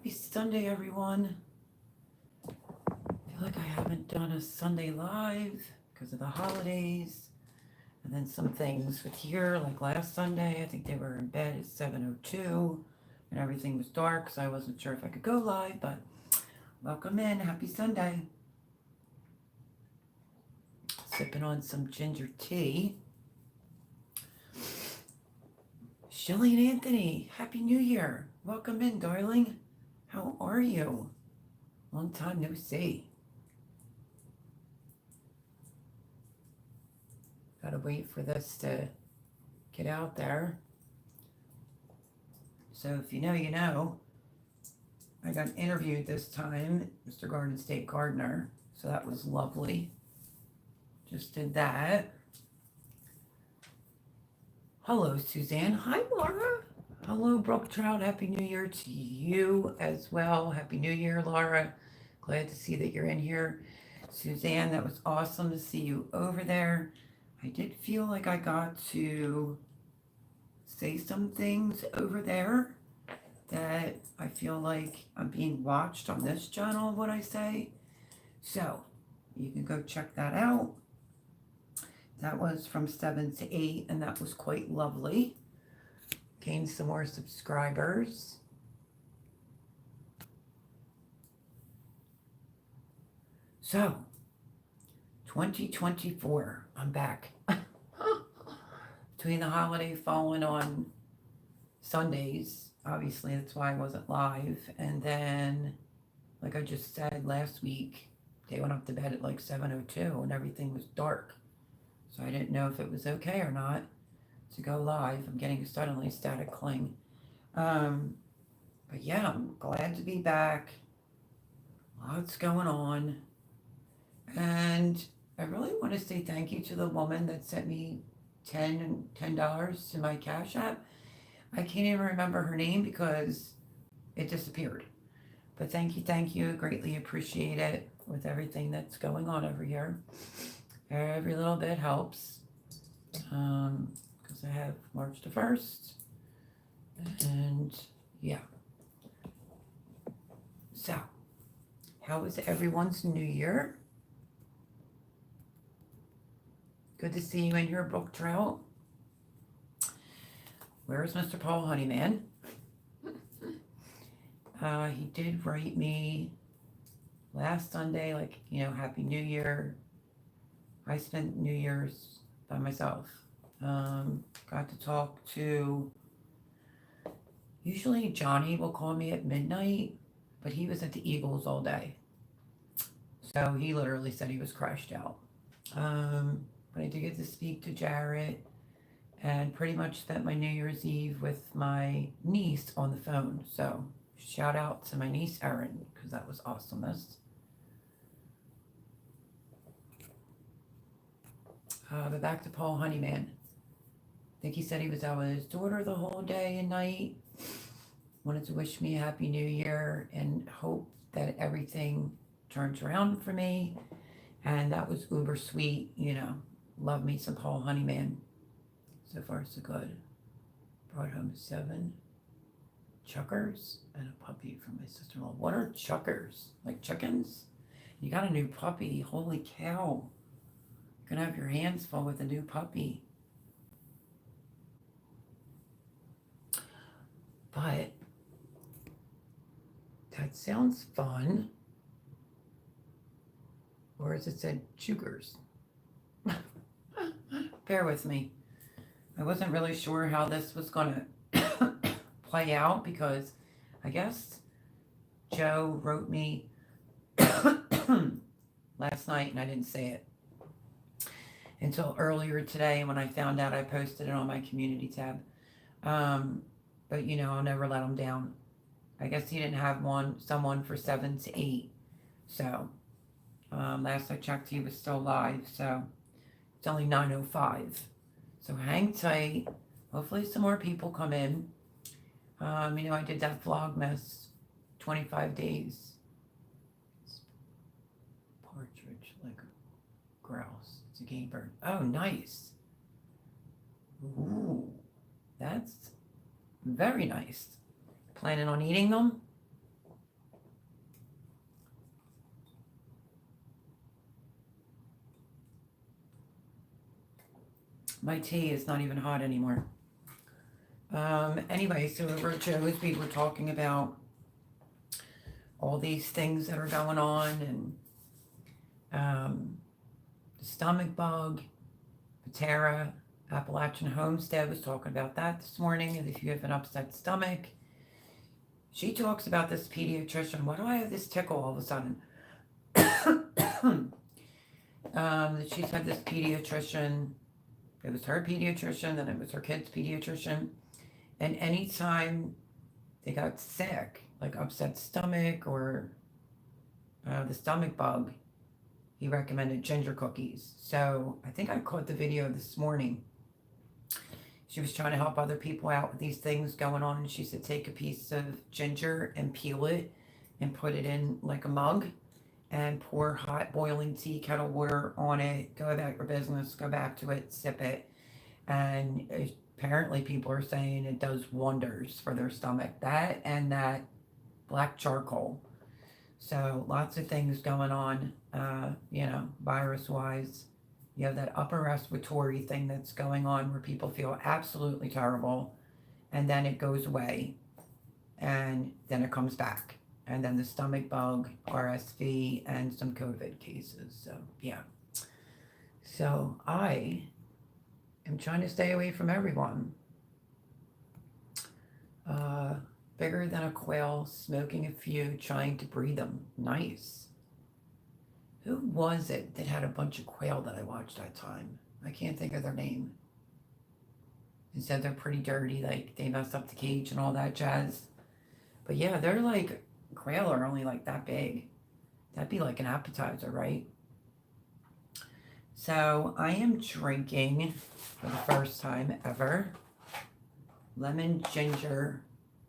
Happy Sunday, everyone. I feel like I haven't done a Sunday live because of the holidays. And then some things with here, like last Sunday, I think they were in bed at 7:02 and everything was dark, so I wasn't sure if I could go live, but welcome in. Happy Sunday. Sipping on some ginger tea. Shelly and Anthony, Happy New Year. Welcome in, darling. How are you? Long time no see. Gotta wait for this to get out there. So if you know, you know. I got interviewed this time, Mr. Garden State Gardener, so that was lovely. Just did that. Hello, Suzanne. Hi, Laura. Hello, Brooke Trout. Happy New Year to you as well. Happy New Year, Laura. Glad to see that you're in here. Suzanne, that was awesome to see you over there. I did feel like I got to say some things over there that I feel like I'm being watched on this channel, what I say. So you can go check that out. That was from 7 to 8, and that was quite lovely. Gained some more subscribers. So, 2024, I'm back. Between the holiday falling on Sundays, obviously that's why I wasn't live, and then, like I just said last week, they went up to bed at like 7:02 and everything was dark. So I didn't know if it was okay or not to go live. I'm getting suddenly static cling. But yeah, I'm glad to be back. Lots going on. And I really want to say thank you to the woman that sent me $10 to my Cash App. I can't even remember her name because it disappeared. But thank you. Greatly appreciate it with everything that's going on over here. Every little bit helps. Because I have March the 1st. And yeah. So, how was everyone's New Year? Good to see you in here, Brooke Trout. Where's Mr. Paul Honeyman? He did write me last Sunday, like, Happy New Year. I spent New Year's by myself. Got to talk to, usually Johnny will call me at midnight, but he was at the Eagles all day. So he literally said he was crashed out. But I did get to speak to Jarrett and pretty much spent my New Year's Eve with my niece on the phone. So shout out to my niece Erin, because that was awesomest. But back to Paul Honeyman. I think he said he was out with his daughter the whole day and night. Wanted to wish me a Happy New Year and hope that everything turns around for me. And that was uber sweet, Love me some Paul Honeyman. So far, so good. Brought home 7 chuckers and a puppy from my sister-in-law. What are chuckers? Like chickens? You got a new puppy. Holy cow. You're gonna have your hands full with a new puppy. But that sounds fun. Or as it said, chugers. Bear with me. I wasn't really sure how this was going to play out because I guess Joe wrote me last night and I didn't say it until earlier today when I found out. I posted it on my community tab. But I'll never let him down. I guess he didn't have someone for 7 to 8. So last I checked, he was still live. So it's only 9:05. So hang tight. Hopefully some more people come in. I did that Vlogmas 25 days. Partridge, like a grouse. It's a game bird. Oh, nice. Ooh, that's very nice. Planning on eating them? My tea is not even hot anymore. Anyway, so over at Joe's, we were talking about all these things that are going on, and the stomach bug, Patera, Appalachian Homestead was talking about that this morning. And if you have an upset stomach, she talks about this pediatrician. Why do I have this tickle all of a sudden? She's had this pediatrician. It was her pediatrician, then it was her kid's pediatrician. And anytime they got sick, like upset stomach or the stomach bug, he recommended ginger cookies. So I think I caught the video this morning. She was trying to help other people out with these things going on. And she said, take a piece of ginger and peel it and put it in like a mug and pour hot boiling tea kettle water on it. Go about your business, go back to it, sip it. And apparently people are saying it does wonders for their stomach. That and that black charcoal. So lots of things going on, virus-wise. You have that upper respiratory thing that's going on where people feel absolutely terrible, and then it goes away, and then it comes back. And then the stomach bug, RSV, and some COVID cases. So, yeah. So I am trying to stay away from everyone. Bigger than a quail, smoking a few, trying to breed them. Nice. Who was it that had a bunch of quail that I watched that time? I can't think of their name. They said they're pretty dirty, like they messed up the cage and all that jazz. But yeah, they're like, quail are only like that big. That'd be like an appetizer, right? So I am drinking, for the first time ever, lemon ginger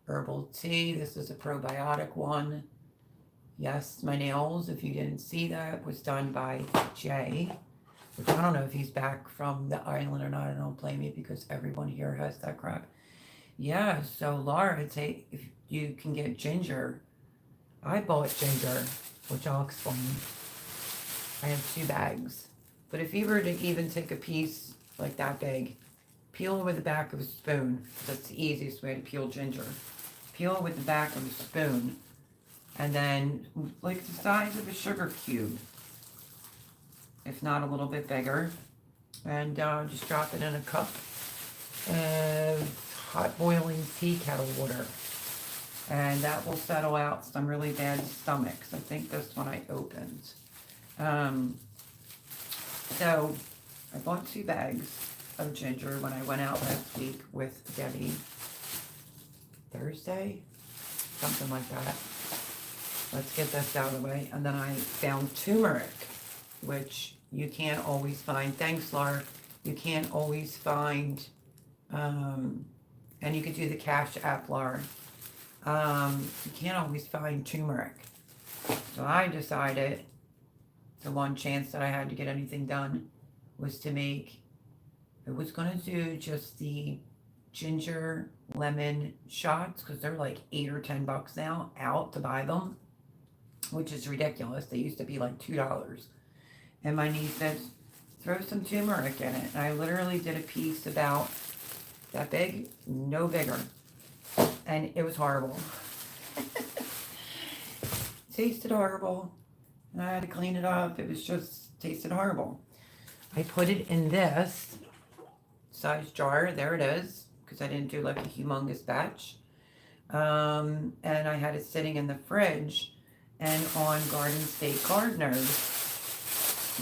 herbal tea. This is a probiotic one. Yes, my nails, if you didn't see that, was done by Jay, which I don't know if he's back from the island or not. I don't blame you because everyone here has that crap. Yeah, so Laura, if you can get ginger. I bought ginger, which I'll explain. I have 2 bags. But if you were to even take a piece like that big, peel it with the back of a spoon. That's the easiest way to peel ginger. Peel it with the back of a spoon, and then like the size of a sugar cube, if not a little bit bigger, and just drop it in a cup of hot boiling tea kettle water, and that will settle out some really bad stomachs. I think this one I opened. So I bought 2 bags of ginger when I went out last week with Debbie. Thursday, something like that. Let's get this out of the way. And then I found turmeric, which you can't always find. Thanks, Laura. You can't always find, and you could do the Cash App, Laura. You can't always find turmeric. So I decided the one chance that I had to get anything done was to make, I was going to do just the ginger lemon shots because they're like $8 or $10 now out to buy them, which is ridiculous. They used to be like $2. And my niece says, throw some turmeric in it. And I literally did a piece about that big, no bigger. And it was horrible. Tasted horrible. And I had to clean it up. It was just tasted horrible. I put it in this size jar. There it is. Because I didn't do like a humongous batch. And I had it sitting in the fridge. And on Garden State Gardeners,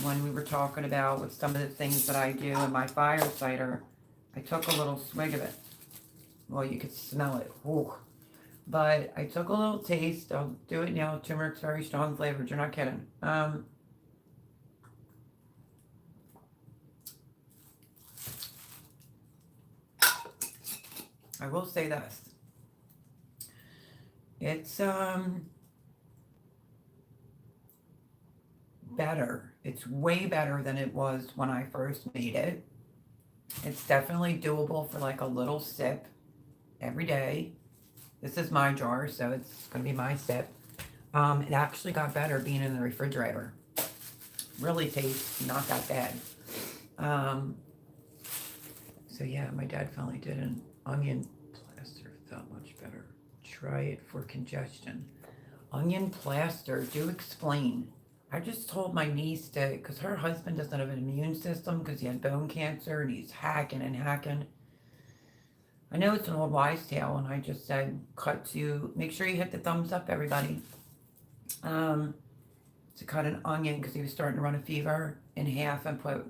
when we were talking about with some of the things that I do in my fire cider, I took a little swig of it. Well, you could smell it. Ooh. But I took a little taste. I'll do it now. Turmeric's very strong flavored. You're not kidding. I will say this. It's better. It's way better than it was when I first made it. It's definitely doable for like a little sip every day. This is my jar, so it's going to be my sip. It actually got better being in the refrigerator. Really tastes not that bad. So yeah, my dad finally did an onion plaster. Felt much better. Try it for congestion. Onion plaster, do explain. I just told my niece to, because her husband doesn't have an immune system because he had bone cancer and he's hacking and hacking. I know it's an old wives' tale, and I just said, cut to, make sure you hit the thumbs up, everybody. To cut an onion because he was starting to run a fever in half and put,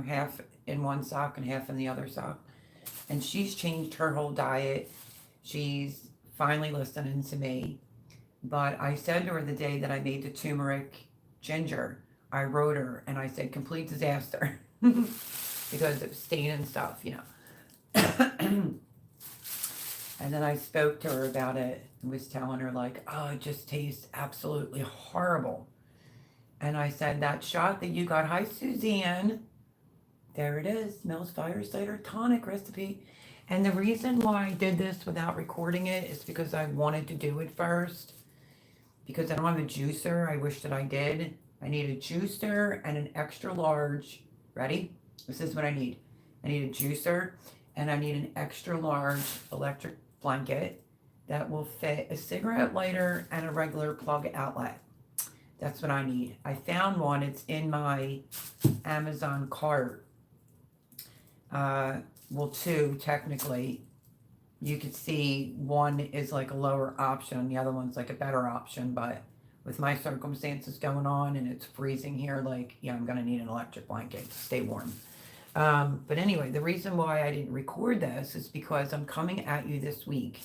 half in one sock and half in the other sock. And she's changed her whole diet. She's finally listening to me. But I said to her the day that I made the turmeric ginger, I wrote her and I said, complete disaster. Because of stain and stuff, And then I spoke to her about it and was telling her, like, oh, it just tastes absolutely horrible. And I said, that shot that you got, hi, Suzanne. There it is, Mel's Fire Cider Tonic recipe. And the reason why I did this without recording it is because I wanted to do it first. Because I don't have a juicer. I wish that I did. I need a juicer and an extra large. Ready? This is what I need. I need a juicer and I need an extra large electric blanket that will fit a cigarette lighter and a regular plug outlet. That's what I need. I found one. It's in my Amazon cart. Well, two technically. You could see one is like a lower option, the other one's like a better option, but with my circumstances going on and it's freezing here, like, yeah, I'm gonna need an electric blanket to stay warm. But anyway, the reason why I didn't record this is because I'm coming at you this week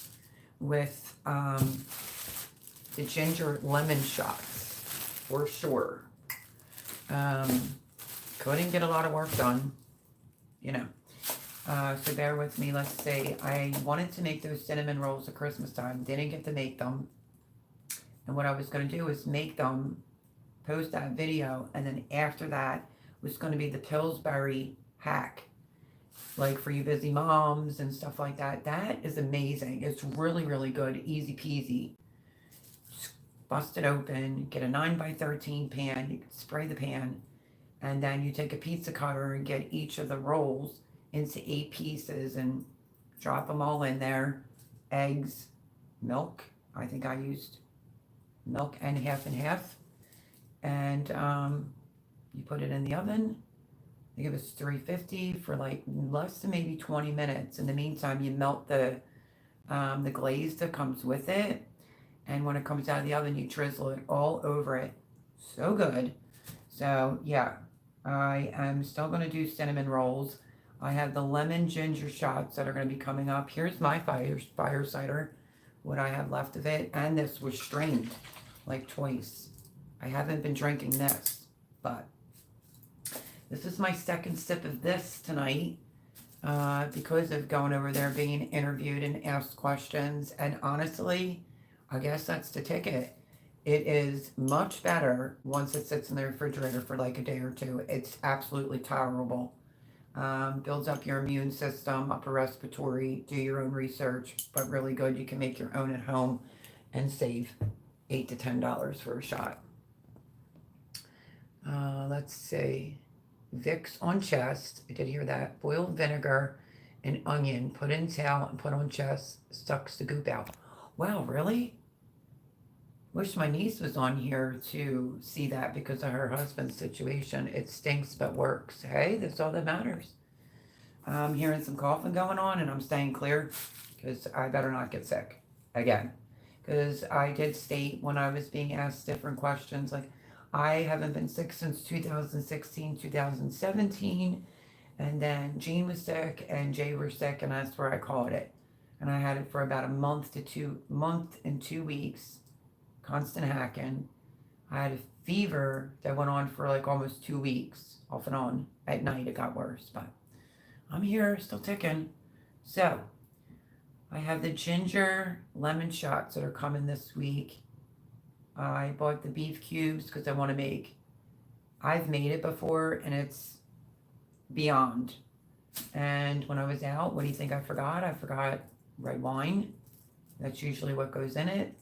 with the ginger lemon shots, for sure. Couldn't get a lot of work done, so bear with me. Let's say I wanted to make those cinnamon rolls at Christmas time, didn't get to make them. And what I was going to do is make them, post that video, and then after that was going to be the Pillsbury hack. Like for you busy moms and stuff like that. That is amazing. It's really, really good. Easy peasy. Just bust it open, get a 9x13 pan, you can spray the pan, and then you take a pizza cutter and get each of the rolls into 8 pieces and drop them all in there. Eggs, milk. I think I used milk and half. And you put it in the oven. I think it was 350 for like less than maybe 20 minutes. In the meantime, you melt the glaze that comes with it. And when it comes out of the oven, you drizzle it all over it. So good. So yeah, I am still going to do cinnamon rolls. I have the lemon ginger shots that are going to be coming up. Here's my fire cider, what I have left of it. And this was strained like twice. I haven't been drinking this, but this is my second sip of this tonight because of going over there, being interviewed and asked questions. And honestly, I guess that's the ticket. It is much better once it sits in the refrigerator for like a day or two. It's absolutely tolerable. Builds up your immune system, upper respiratory, do your own research, but really good. You can make your own at home and save $8 to $10 for a shot. Let's see. Vicks on chest. I did hear that. Boiled vinegar and onion. Put in towel and put on chest. Sucks the goop out. Wow, really? Wish my niece was on here to see that because of her husband's situation. It stinks but works. Hey, that's all that matters. I'm hearing some coughing going on and I'm staying clear because I better not get sick again. Because I did state when I was being asked different questions, like, I haven't been sick since 2016, 2017. And then Jean was sick and Jay were sick, and that's where I caught it. And I had it for about a month and 2 weeks. Constant hacking. I had a fever that went on for like almost 2 weeks, off and on. At night it got worse, but I'm here, still ticking. So, I have the ginger lemon shots that are coming this week. I bought the beef cubes because I want to make, I've made it before and it's beyond. And when I was out, what do you think I forgot? I forgot red wine. That's usually what goes in it.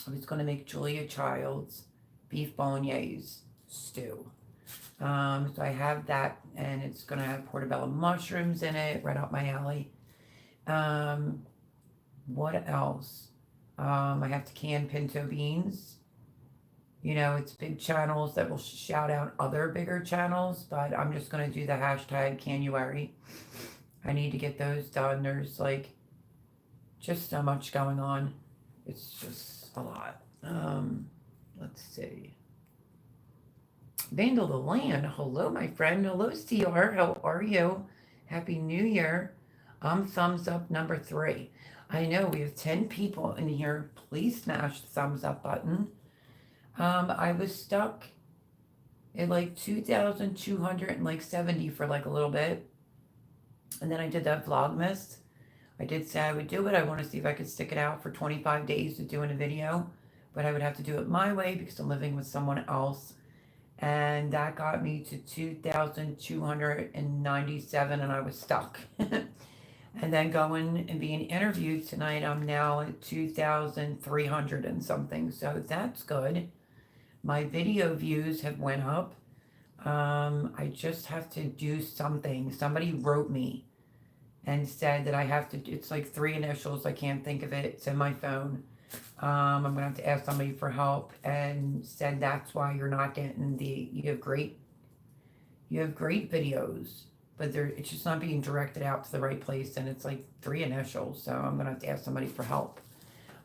I was going to make Julia Child's beef bolognese stew. So I have that, and it's going to have portobello mushrooms in it, right up my alley. What else? I have to can pinto beans. You know, it's big channels that will shout out other bigger channels, but I'm just going to do the hashtag Canuary. I need to get those done. There's like just so much going on. It's just a lot. Let's see. Vandal the Land. Hello, my friend. Hello, CR. How are you? Happy New Year. Thumbs up number 3. I know we have 10 people in here. Please smash the thumbs up button. I was stuck at like 2,270 for like a little bit. And then I did that Vlogmas. I did say I would do it. I want to see if I could stick it out for 25 days of doing a video. But I would have to do it my way because I'm living with someone else. And that got me to 2,297 and I was stuck. And then going and being interviewed tonight, I'm now at 2,300 and something. So that's good. My video views have went up. I just have to do something. Somebody wrote me and said that I have to, it's like 3 initials. I can't think of it. It's in my phone. I'm going to have to ask somebody for help, and said that's why you're not getting you have great videos, but it's just not being directed out to the right place, and it's like 3 initials. So I'm going to have to ask somebody for help.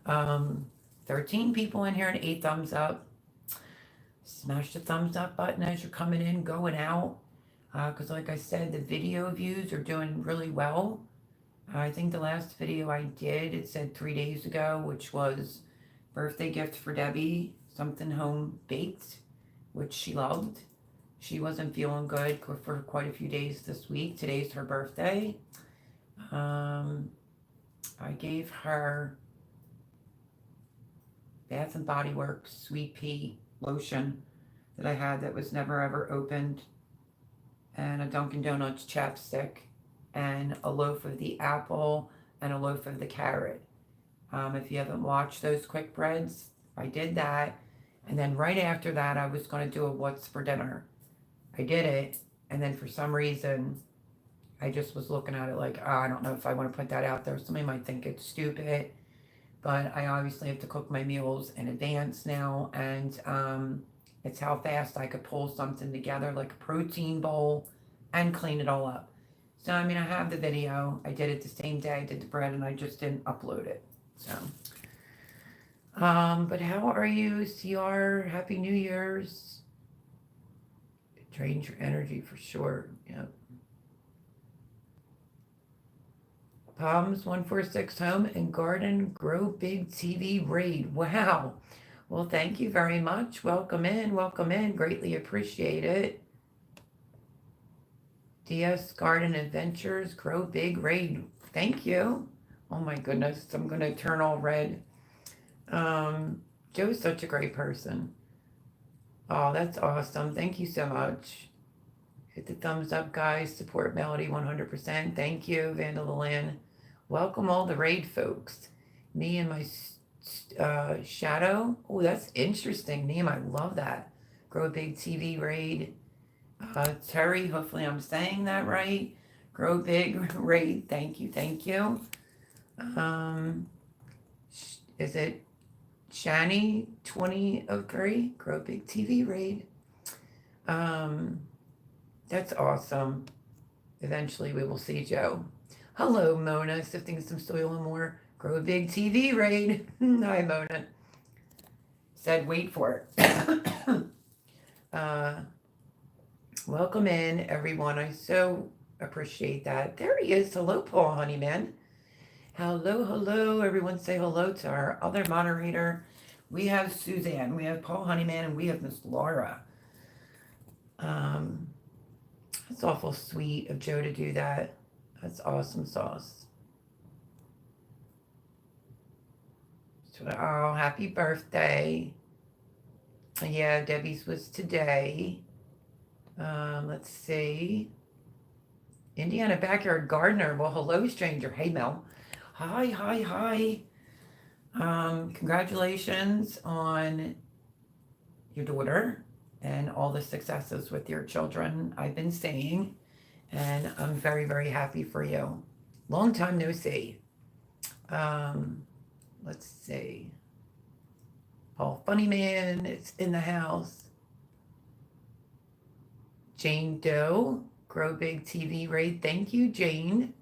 13 people in here and 8 thumbs up. Smash the thumbs up button as you're coming in, going out. Because like I said, the video views are doing really well. I think the last video I did, it said 3 days ago, which was birthday gift for Debbie, something home baked, which she loved. She wasn't feeling good for quite a few days this week. Today's her birthday. I gave her Bath and Body Works Sweet Pea lotion that I had that was never ever opened, and a Dunkin' Donuts chapstick, and a loaf of the apple, and a loaf of the carrot. If you haven't watched those quick breads, I did that. And then right after that, I was going to do a what's for dinner. I did it. And then for some reason, I just was looking at it like, oh, I don't know if I want to put that out there. Somebody might think it's stupid. But I obviously have to cook my meals in advance now. And it's how fast I could pull something together, like a protein bowl, and clean it all up. So, I mean, I have the video. I did it the same day I did the bread, and I just didn't upload it. So, but how are you, CR? Happy New Year's. It drains your energy for sure. Yep. Palms 146 Home and Garden Grow Big TV Raid. Wow. Well, thank you very much. Welcome in. Welcome in. Greatly appreciate it. DS Garden Adventures Grow Big Raid. Thank you. Oh my goodness. I'm going to turn all red. Joe's such a great person. Oh, that's awesome. Thank you so much. Hit the thumbs up, guys. Support Melody 100%. Thank you, Vandal the Land. Welcome all the raid folks. Me and my shadow. Oh, that's interesting name. I love that. Grow Big TV Raid. Terry, hopefully I'm saying that right. Grow Big Raid. Thank you. Thank you. Is it Shani 2003? Grow Big TV Raid. That's awesome. Eventually we will see Joe. Hello, Mona. Sifting some soil and more. Grow a Big TV Raid. Hi, Mona. Said wait for it. Welcome in, everyone. I so appreciate that. There he is. Hello, Paul Honeyman. Hello, hello. Everyone say hello to our other moderator. We have Suzanne. We have Paul Honeyman, and we have Miss Laura. It's awful sweet of Joe to do that. That's awesome sauce. So, oh, happy birthday. Yeah, Debbie's was today. Let's see. Indiana Backyard Gardener. Well, hello, stranger. Hey, Mel. Hi, hi, hi. Congratulations on your daughter and all the successes with your children. I've been saying, and I'm very, very happy for you. Long time no see. Let's see. Paul Funnyman is in the house. Jane Doe, Grow Big TV Raid. Thank you, Jane.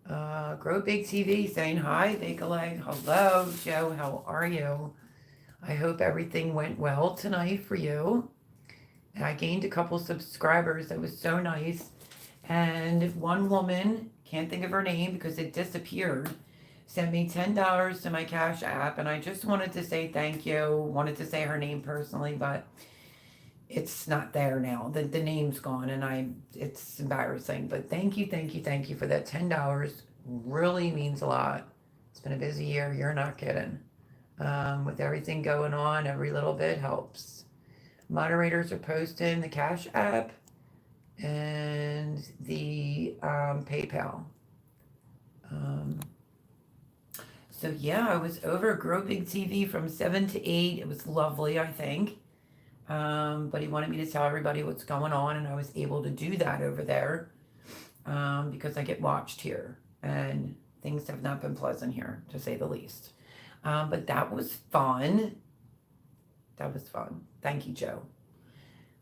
Grow Big TV saying hi. Bake a leg. Hello, Joe. How are you? I hope everything went well tonight for you. And I gained a couple subscribers. That was so nice. And one woman, can't think of her name because it disappeared, sent me $10 to my Cash App. And I just wanted to say thank you. Wanted to say her name personally, but it's not there now. The name's gone, and it's embarrassing. But thank you for that $10. Really means a lot. It's been a busy year. You're not kidding. With everything going on, every little bit helps. Moderators are posting the Cash App and the PayPal. So yeah, I was over Grow Big TV from 7 to 8. It was lovely, I think. But he wanted me to tell everybody what's going on, and I was able to do that over there because I get watched here, and things have not been pleasant here, to say the least. But that was fun. That was fun. Thank you, Joe.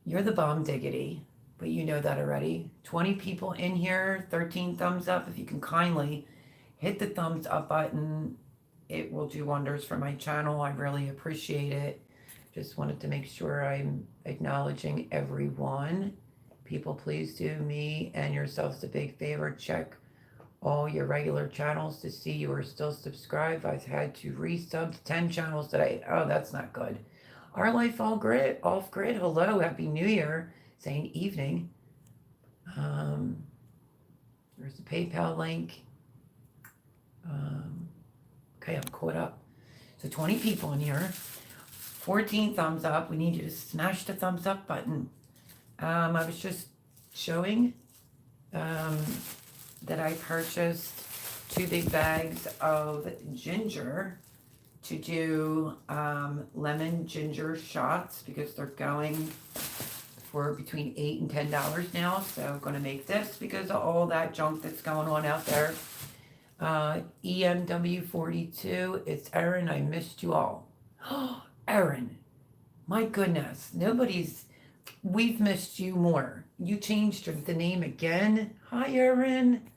You're the bomb diggity, but you know that already. 20 people in here, 13 thumbs up. If you can kindly hit the thumbs up button, it will do wonders for my channel. I really appreciate it. Just wanted to make sure I'm acknowledging everyone. People, please do me and yourselves a big favor. Check all your regular channels to see you are still subscribed. I've had to resub 10 channels today. Oh, that's not good. Our Life Off Grid. Hello, Happy New Year. Saying evening. There's the PayPal link. Okay, I'm caught up. So 20 people in here. 14 thumbs up. We need you to smash the thumbs up button. I was just showing that I purchased 2 big bags of ginger to do lemon ginger shots because they're going for between $8 and $10 now. So I'm going to make this because of all that junk that's going on out there. EMW42, it's Erin. I missed you all. Erin, my goodness, we've missed you more. You changed the name again. Hi, Erin.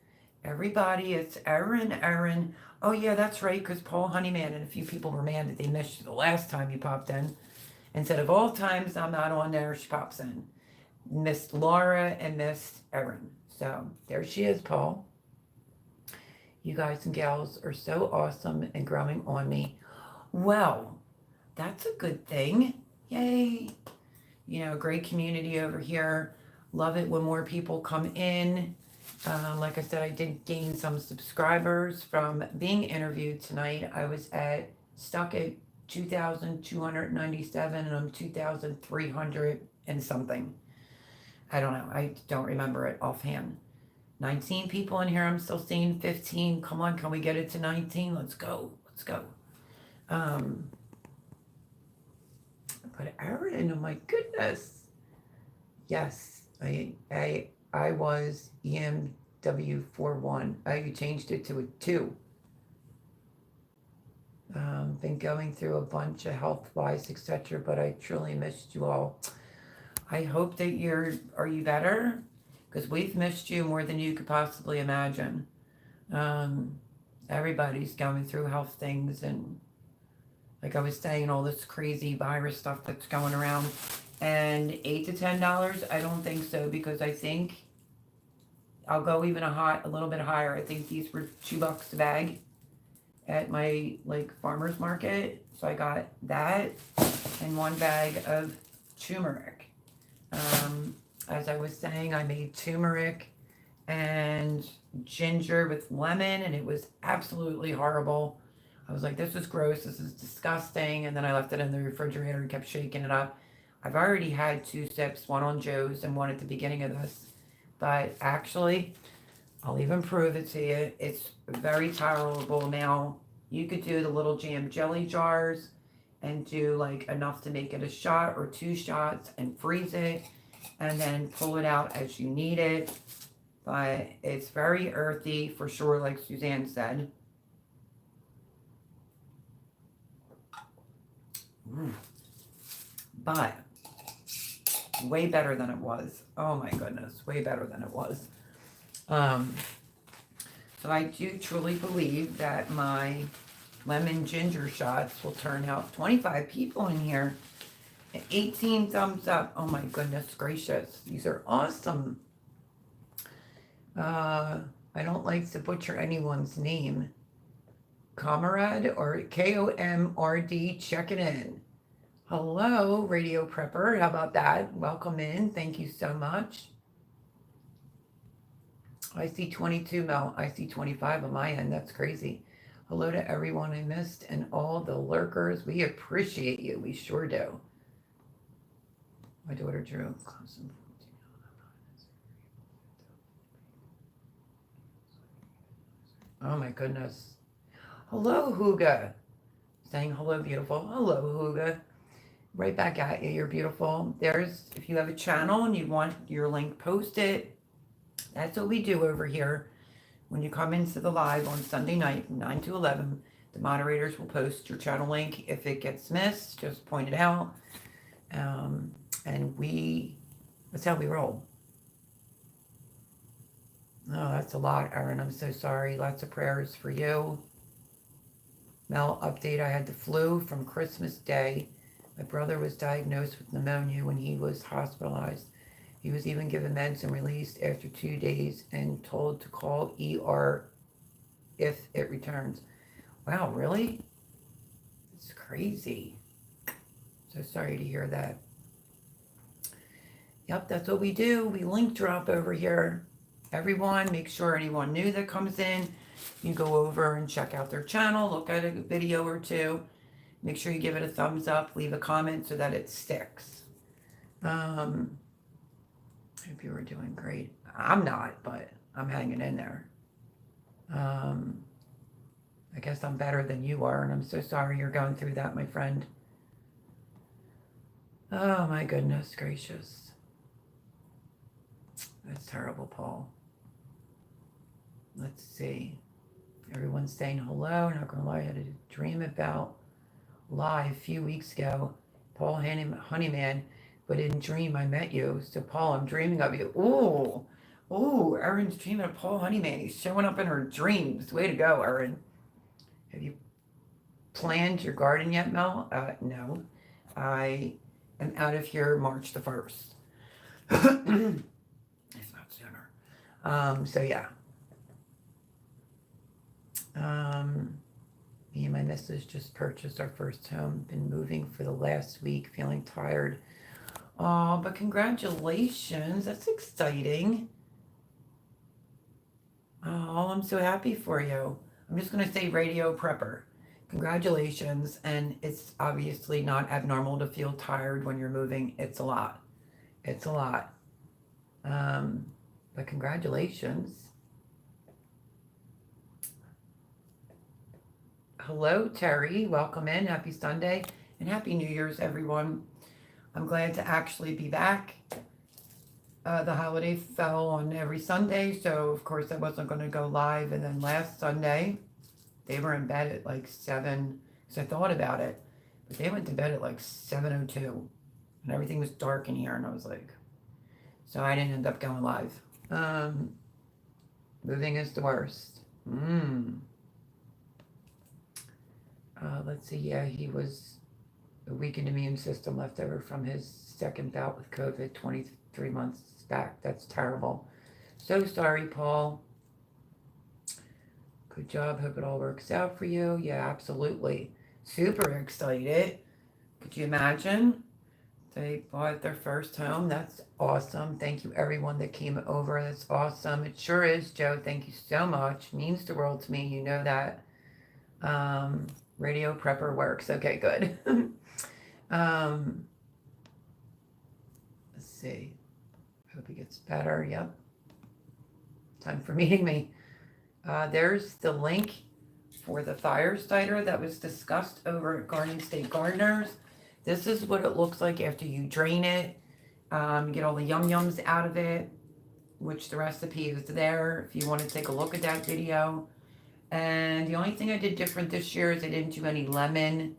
Everybody, it's Erin. Oh, yeah, that's right, because Paul Honeyman and a few people were mad that they missed you the last time you popped in. Instead of all times I'm not on there, she pops in. Missed Laura and missed Erin. So there she is, Paul. You guys and gals are so awesome and growing on me. Well, that's a good thing. Yay. You know, great community over here. Love it when more people come in. Like I said, I did gain some subscribers from being interviewed tonight. I was stuck at 2,297 and I'm 2,300 and something. I don't know. I don't remember it offhand. 19 people in here. I'm still seeing 15. Come on, can we get it to 19? Let's go. But Erin, oh my goodness. Yes, I was EMW41. You changed it to a 2. Been going through a bunch of health-wise, etc., but I truly missed you all. I hope that are you better? Because we've missed you more than you could possibly imagine. Everybody's going through health things, and like I was saying, all this crazy virus stuff that's going around. And $8 to $10, I don't think so, because I think I'll go even a little bit higher. I think these were $2 a bag at my farmer's market. So I got that and 1 bag of turmeric. As I was saying, I made turmeric and ginger with lemon, and it was absolutely horrible. I was like, this is gross, this is disgusting. And then I left it in the refrigerator and kept shaking it up. I've already had 2 sips, one on Joe's and one at the beginning of this. But actually, I'll even prove it to you. It's very tolerable now. You could do the little jam jelly jars and do like enough to make it a shot or 2 shots and freeze it and then pull it out as you need it. But it's very earthy for sure, like Suzanne said. But way better than it was. Oh my goodness, way better than it was. So I do truly believe that my lemon ginger shots will turn out. 25 people in here. 18 thumbs up. Oh my goodness gracious. These are awesome. I don't like to butcher anyone's name. Comrade or KOMRD checking in. Hello, Radio Prepper. How about that? Welcome in. Thank you so much. I see 22, Mel. I see 25 on my end. That's crazy. Hello to everyone I missed and all the lurkers. We appreciate you. We sure do. My daughter drew. Oh my goodness. Hello, Huga. Saying hello, beautiful. Hello, Huga. Right back at you. You're beautiful. There's, if you have a channel and you want your link posted, that's what we do over here. When you come into the live on Sunday night from 9 to 11, the moderators will post your channel link. If it gets missed, just point it out. And that's how we roll. Oh, that's a lot, Erin. I'm so sorry. Lots of prayers for you. Mel, update. I had the flu from Christmas Day. My brother was diagnosed with pneumonia when he was hospitalized. He was even given meds and released after 2 days and told to call ER if it returns. Wow, really? It's crazy. So sorry to hear that. Yep, that's what we do. We link drop over here. Everyone, make sure anyone new that comes in, you go over and check out their channel, look at a video or two. Make sure you give it a thumbs up, leave a comment so that it sticks. Hope you were doing great. I'm not, but I'm hanging in there. I guess I'm better than you are, and I'm so sorry you're going through that, my friend. Oh my goodness gracious. That's terrible, Paul. Let's see. Everyone's saying hello. Not gonna lie, I had a dream about live a few weeks ago. Paul Honeyman, but in dream I met you. So Paul, I'm dreaming of you. Ooh, Erin's dreaming of Paul Honeyman. He's showing up in her dreams. Way to go, Erin. Have you planned your garden yet, Mel? No. I am out of here March the 1st. If not sooner. So yeah. Me and my missus just purchased our first home. Been moving for the last week, feeling tired. Oh, but congratulations. That's exciting. Oh, I'm so happy for you. I'm just going to say Radio Prepper. Congratulations. And it's obviously not abnormal to feel tired when you're moving. It's a lot. It's a lot. But congratulations. Hello, Terry. Welcome in. Happy Sunday and Happy New Year's, everyone. I'm glad to actually be back. The holiday fell on every Sunday, so of course I wasn't going to go live. And then last Sunday, they were in bed at like 7, because I thought about it, but they went to bed at like 7:02, and everything was dark in here, and I was like, so I didn't end up going live. Moving is the worst. Let's see, yeah, he was a weakened immune system left over from his second bout with COVID 23 months back. That's terrible. So sorry, Paul. Good job. Hope it all works out for you. Yeah, absolutely. Super excited. Could you imagine? They bought their first home. That's awesome. Thank you, everyone that came over. That's awesome. It sure is, Joe. Thank you so much. Means the world to me. You know that. Radio Prepper works. Okay, good. Let's see. Hope it gets better. Yep. Time for meeting me. There's the link for the fire starter that was discussed over at Garden State Gardeners. This is what it looks like after you drain it. Get all the yum-yums out of it, which the recipe is there if you want to take a look at that video. And the only thing I did different this year is I didn't do any lemon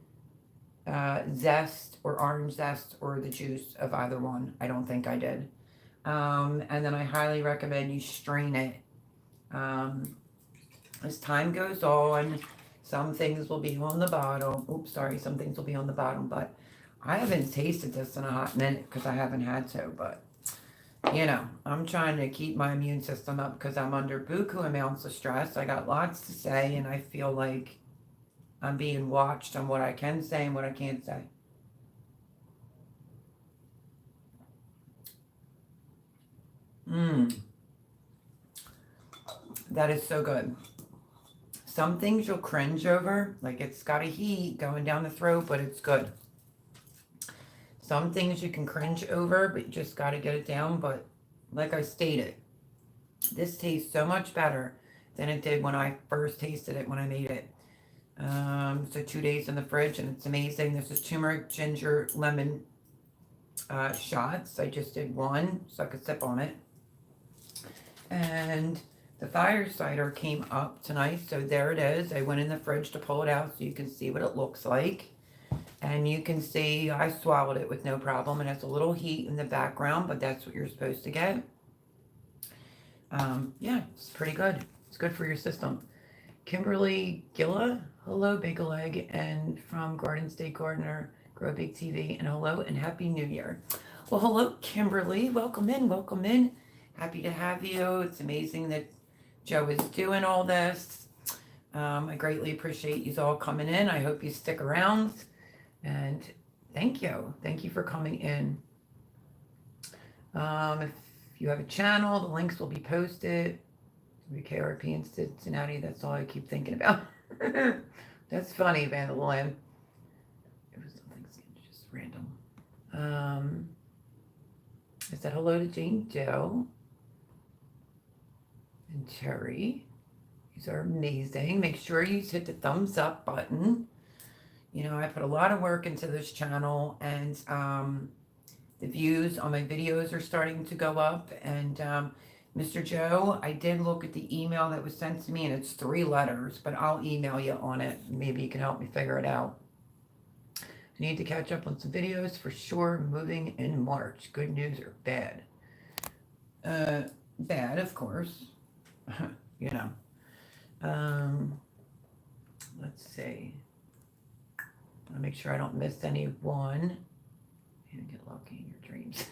zest or orange zest or the juice of either one. I don't think I did. And then I highly recommend you strain it. As time goes on, some things will be on the bottom. Oops, sorry, some things will be on the bottom, but I haven't tasted this in a hot minute because I haven't had to, but you know, I'm trying to keep my immune system up because I'm under buku amounts of stress. I got lots to say, and I feel like I'm being watched on what I can say and what I can't say. That is so good. Some things you'll cringe over, like it's got a heat going down the throat, but it's good. Some things you can cringe over, but you just got to get it down. But like I stated, this tastes so much better than it did when I first tasted it when I made it. So 2 days in the fridge, and it's amazing. This is turmeric, ginger, lemon shots. I just did one, so I could sip on it. And the fire cider came up tonight, so there it is. I went in the fridge to pull it out so you can see what it looks like. And you can see I swallowed it with no problem. It has a little heat in the background, but that's what you're supposed to get. Yeah, it's pretty good. It's good for your system. Kimberly Gilla, hello, Big Leg, and from Garden State Gardener, Grow Big TV, and hello and Happy New Year. Well, hello, Kimberly. Welcome in, welcome in. Happy to have you. It's amazing that Joe is doing all this. I greatly appreciate you all coming in. I hope you stick around. And thank you. Thank you for coming in. If you have a channel, the links will be posted. KRP in Cincinnati. That's all I keep thinking about. That's funny, Vandalyn. It was something just random. I said hello to Jane Doe and Terry. These are amazing. Make sure you hit the thumbs up button. You know, I put a lot of work into this channel, and the views on my videos are starting to go up. And Mr. Joe, I did look at the email that was sent to me, and it's 3 letters, but I'll email you on it. Maybe you can help me figure it out. I need to catch up on some videos for sure. Moving in March. Good news or bad? Bad, of course. You know. Let's see. I want to make sure I don't miss anyone. You get lucky in your dreams.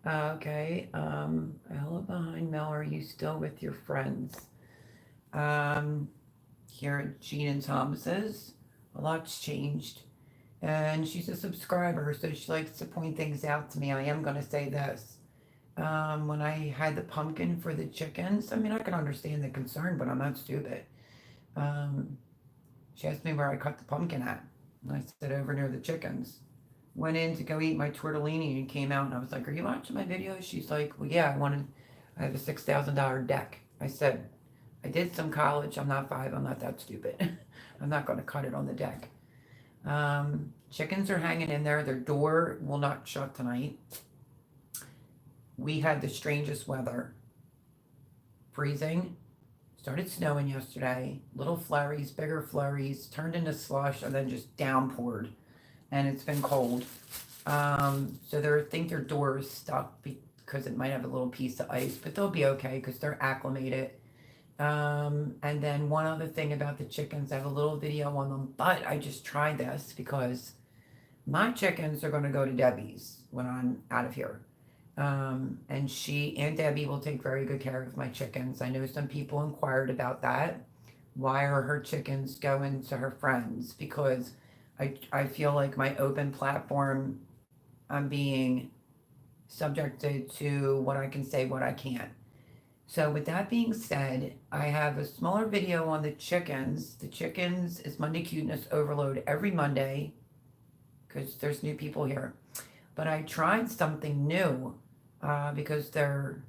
Okay. Ella behind Mel, are you still with your friends? Here at Jean and Thomas's, a lot's changed. And she's a subscriber, so she likes to point things out to me. I am going to say this. When I had the pumpkin for the chickens, I mean, I can understand the concern, but I'm not stupid. She asked me where I cut the pumpkin at. And I said, over near the chickens. Went in to go eat my tortellini and came out, and I was like, are you watching my videos? She's like, well, yeah, I have a $6,000 deck. I said, I did some college. I'm not 5. I'm not that stupid. I'm not going to cut it on the deck. Chickens are hanging in there. Their door will not shut tonight. We had the strangest weather. Freezing. Started snowing yesterday. Little flurries, bigger flurries, turned into slush, and then just downpoured. And it's been cold. So I think their door is stuck because it might have a little piece of ice, but they'll be okay because they're acclimated. And then one other thing about the chickens, I have a little video on them, but I just tried this because my chickens are going to go to Debbie's when I'm out of here. And she and Debbie will take very good care of my chickens. I know some people inquired about that. Why are her chickens going to her friends? Because I feel like my open platform, I'm being subjected to what I can say, what I can't. So with that being said, I have a smaller video on the chickens. The chickens is Monday Cuteness Overload every Monday because there's new people here. But I tried something new because their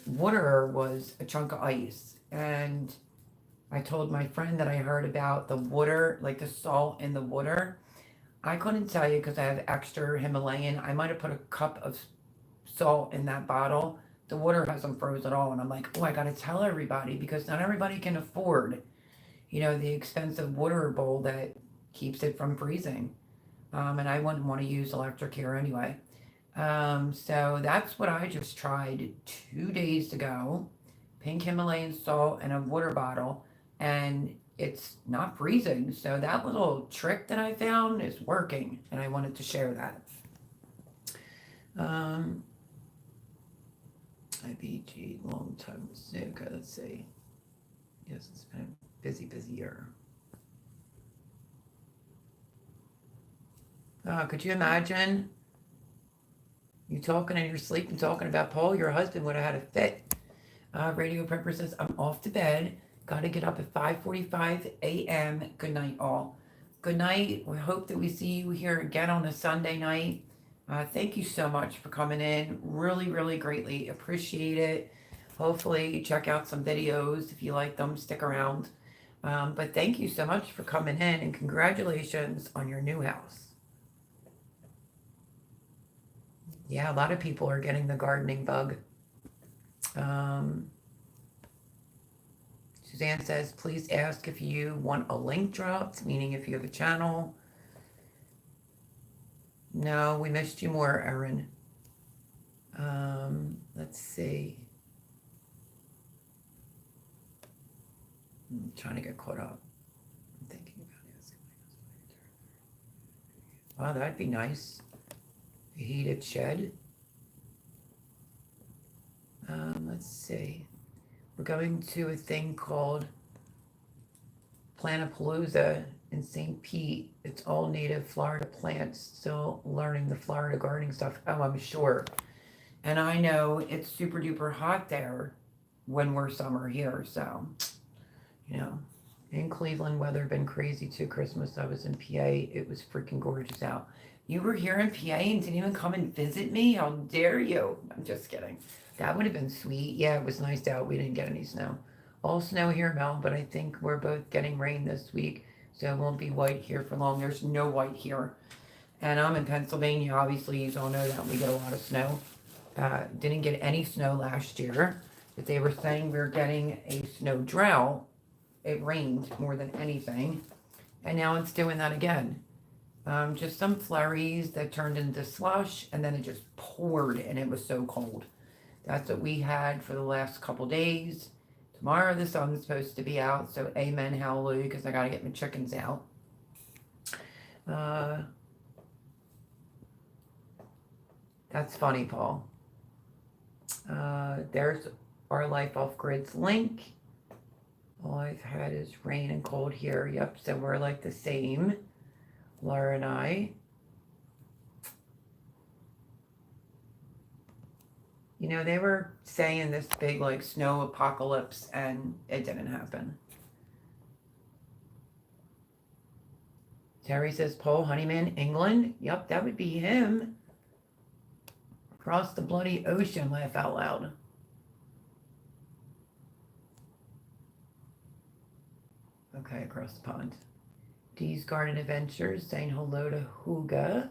water was a chunk of ice. And I told my friend that I heard about the water, like the salt in the water. I couldn't tell you because I have extra Himalayan. I might have put a cup of salt in that bottle. The water hasn't froze at all. And I'm like, oh, I got to tell everybody because not everybody can afford, the expensive water bowl that keeps it from freezing. And I wouldn't want to use electric here anyway. So that's what I just tried 2 days ago. Pink Himalayan salt and a water bottle. And it's not freezing. So that little trick that I found is working. And I wanted to share that. IBG, long time. Okay, let's see. Yes, it's been a busy year. Could you imagine you talking in your sleep and talking about Paul? Your husband would have had a fit. Radio Prepper says, I'm off to bed. Got to get up at 5:45 a.m. Good night, all. Good night. We hope that we see you here again on a Sunday night. Thank you so much for coming in. Really, really greatly appreciate it. Hopefully, check out some videos if you like them. Stick around. But thank you so much for coming in and congratulations on your new house. Yeah, a lot of people are getting the gardening bug. Suzanne says, please ask if you want a link dropped, meaning if you have a channel. No, we missed you more, Erin. Let's see. I'm trying to get caught up. I'm thinking about asking my husband. Wow, that'd be nice. A heated shed. Let's see. We're going to a thing called Plantapalooza in St. Pete. It's all native Florida plants. Still learning the Florida gardening stuff. Oh, I'm sure. And I know it's super duper hot there when we're summer here. So, in Cleveland, weather been crazy too. Christmas, I was in PA. It was freaking gorgeous out. You were here in PA and didn't even come and visit me? How dare you? I'm just kidding. That would have been sweet. Yeah, it was nice out. We didn't get any snow. All snow here, Mel, but I think we're both getting rain this week, so it won't be white here for long. There's no white here. And I'm in Pennsylvania. Obviously, you all know that we get a lot of snow. Didn't get any snow last year, but they were saying we we're getting a snow drought. It rained more than anything, and now it's doing that again. Just some flurries that turned into slush, and then it just poured, and it was so cold. That's what we had for the last couple days. Tomorrow the sun's supposed to be out, so amen, hallelujah, because I got to get my chickens out. That's funny, Paul. There's our Life Off Grid's link. All I've had is rain and cold here. Yep, so we're like the same, Laura and I. They were saying this big like snow apocalypse and it didn't happen. Terry says, Paul Honeyman, England. Yep, that would be him. Across the bloody ocean, laugh out loud. Okay, across the pond. Dee's Garden Adventures saying hello to Huga.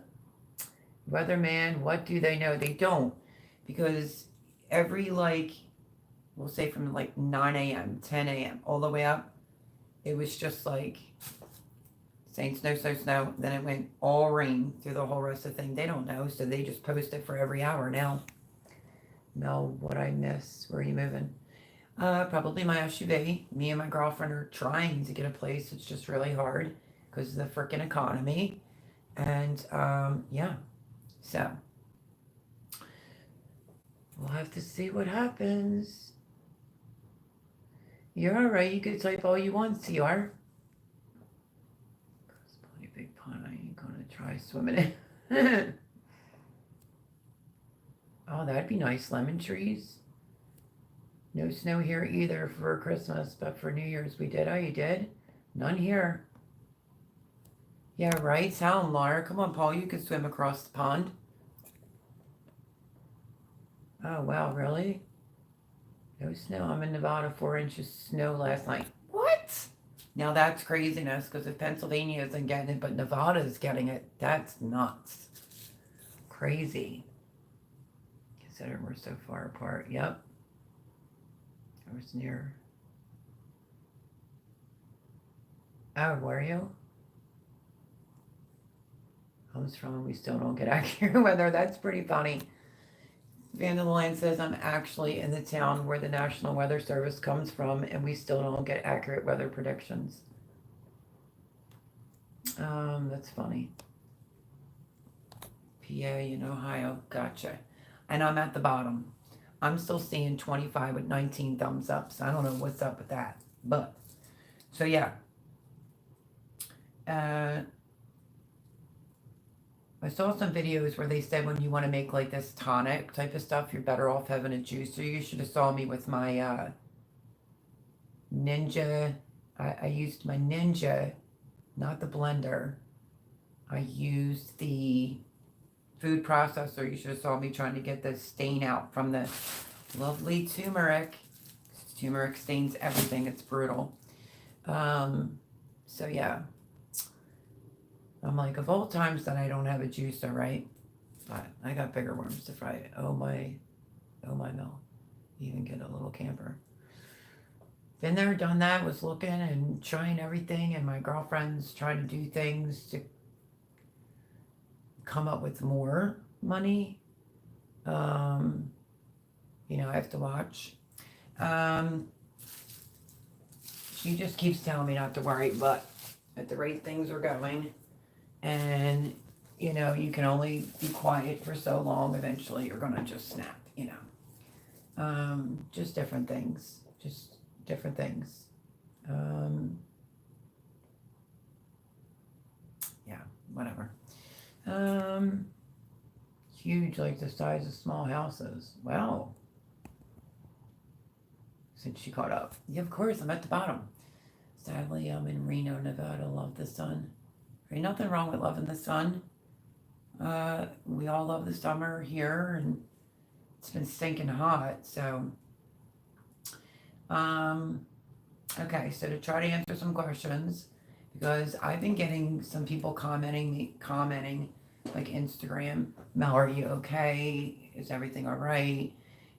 Weatherman, what do they know? They don't. Because every, we'll say from 9 a.m., 10 a.m., all the way up, it was just saying snow. Then it went all rain through the whole rest of the thing. They don't know, so they just post it for every hour now. Mel, what I miss? Where are you moving? Probably my SUV. Me and my girlfriend are trying to get a place. It's just really hard because of the freaking economy. And, yeah. So, we'll have to see what happens. You're alright. You can type all you want, CR. Bloody big pond. I ain't gonna try swimming in. Oh, that'd be nice. Lemon trees. No snow here either for Christmas, but for New Year's we did. Oh, you did? None here. Yeah, right? Tell him, Laura. Come on, Paul. You can swim across the pond. Oh, wow. Really? No snow. I'm in Nevada. 4 inches snow last night. What? Now that's craziness, because if Pennsylvania isn't getting it, but Nevada is getting it, that's nuts. Crazy. Consider we're so far apart. Yep. I was near. Oh, were you? Comes from, we still don't get accurate weather. That's pretty funny. Vanderland says, I'm actually in the town where the National Weather Service comes from, and we still don't get accurate weather predictions. That's funny. PA in Ohio. Gotcha. And I'm at the bottom. I'm still seeing 25 with 19 thumbs up, so I don't know what's up with that. But, so yeah. I saw some videos where they said when you want to make like this tonic type of stuff, you're better off having a juicer. You should have saw me with my Ninja. I used my Ninja, not the blender. I used the food processor. You should have saw me trying to get the stain out from the lovely turmeric. Turmeric stains everything. It's brutal. So yeah. I'm like, of all times that I don't have a juicer, right? But I got bigger worms to fry. Oh my no. Even get a little camper. Been there, done that, was looking and trying everything, and my girlfriend's trying to do things to come up with more money. I have to watch. She just keeps telling me not to worry, but at the rate things are going, and you can only be quiet for so long. Eventually you're gonna just snap. Just different things. Yeah, whatever. Huge, like the size of small houses. Wow. Since she caught up. Yeah, of course, I'm at the bottom. Sadly, I'm in Reno, Nevada. Love the sun. Ain't nothing wrong with loving the sun. We all love the summer here, and it's been stinking hot. So, okay. So to try to answer some questions, because I've been getting some people commenting, like Instagram. Mel, are you okay? Is everything all right?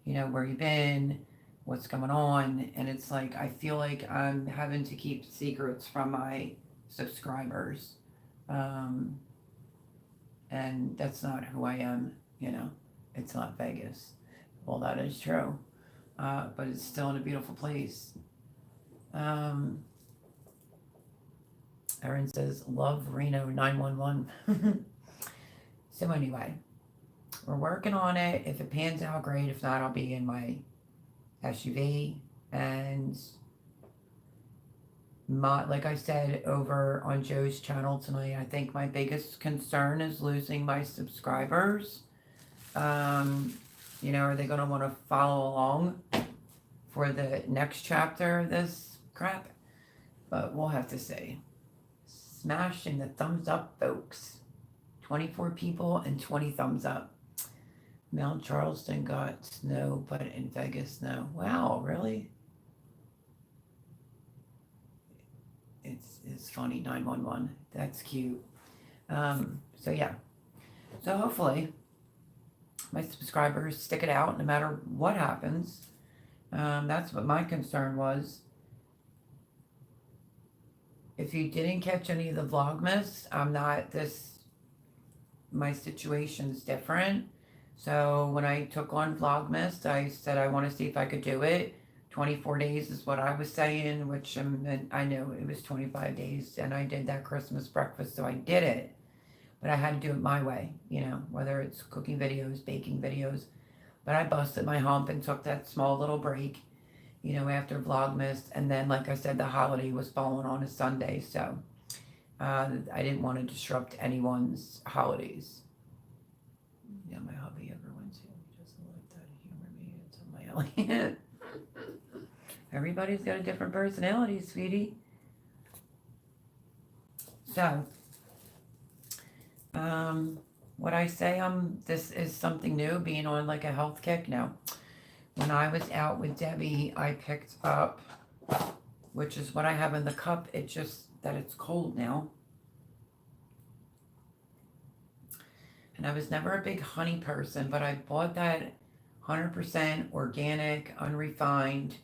Where you been? What's going on? And it's like I feel like I'm having to keep secrets from my subscribers. And that's not who I am, it's not Vegas. Well, that is true. But it's still in a beautiful place. Erin says, love Reno 911. So anyway, we're working on it. If it pans out, great. If not, I'll be in my SUV, and like I said over on Joe's channel tonight, I think my biggest concern is losing my subscribers. Are they going to want to follow along for the next chapter of this crap? But we'll have to see. Smashing the thumbs up, folks. 24 people and 20 thumbs up. Mount Charleston got snow, but in Vegas, no. Wow, really? It's funny, 911. That's cute. So yeah. So hopefully my subscribers stick it out no matter what happens. That's what my concern was. If you didn't catch any of the Vlogmas, my situation's different. So when I took on Vlogmas, I said I want to see if I could do it. 24 days is what I was saying, which I know it was 25 days, and I did that Christmas breakfast, so I did it. But I had to do it my way, whether it's cooking videos, baking videos. But I busted my hump and took that small little break, after Vlogmas. And then, like I said, the holiday was falling on a Sunday, so I didn't want to disrupt anyone's holidays. Yeah, my hubby ever went to. He doesn't like that humor me. It's on my alley. Everybody's got a different personality, sweetie. So, would I say this is something new, being on like a health kick? No. When I was out with Debbie, I picked up which is what I have in the cup. It's just that it's cold now. And I was never a big honey person, but I bought that 100% organic, unrefined,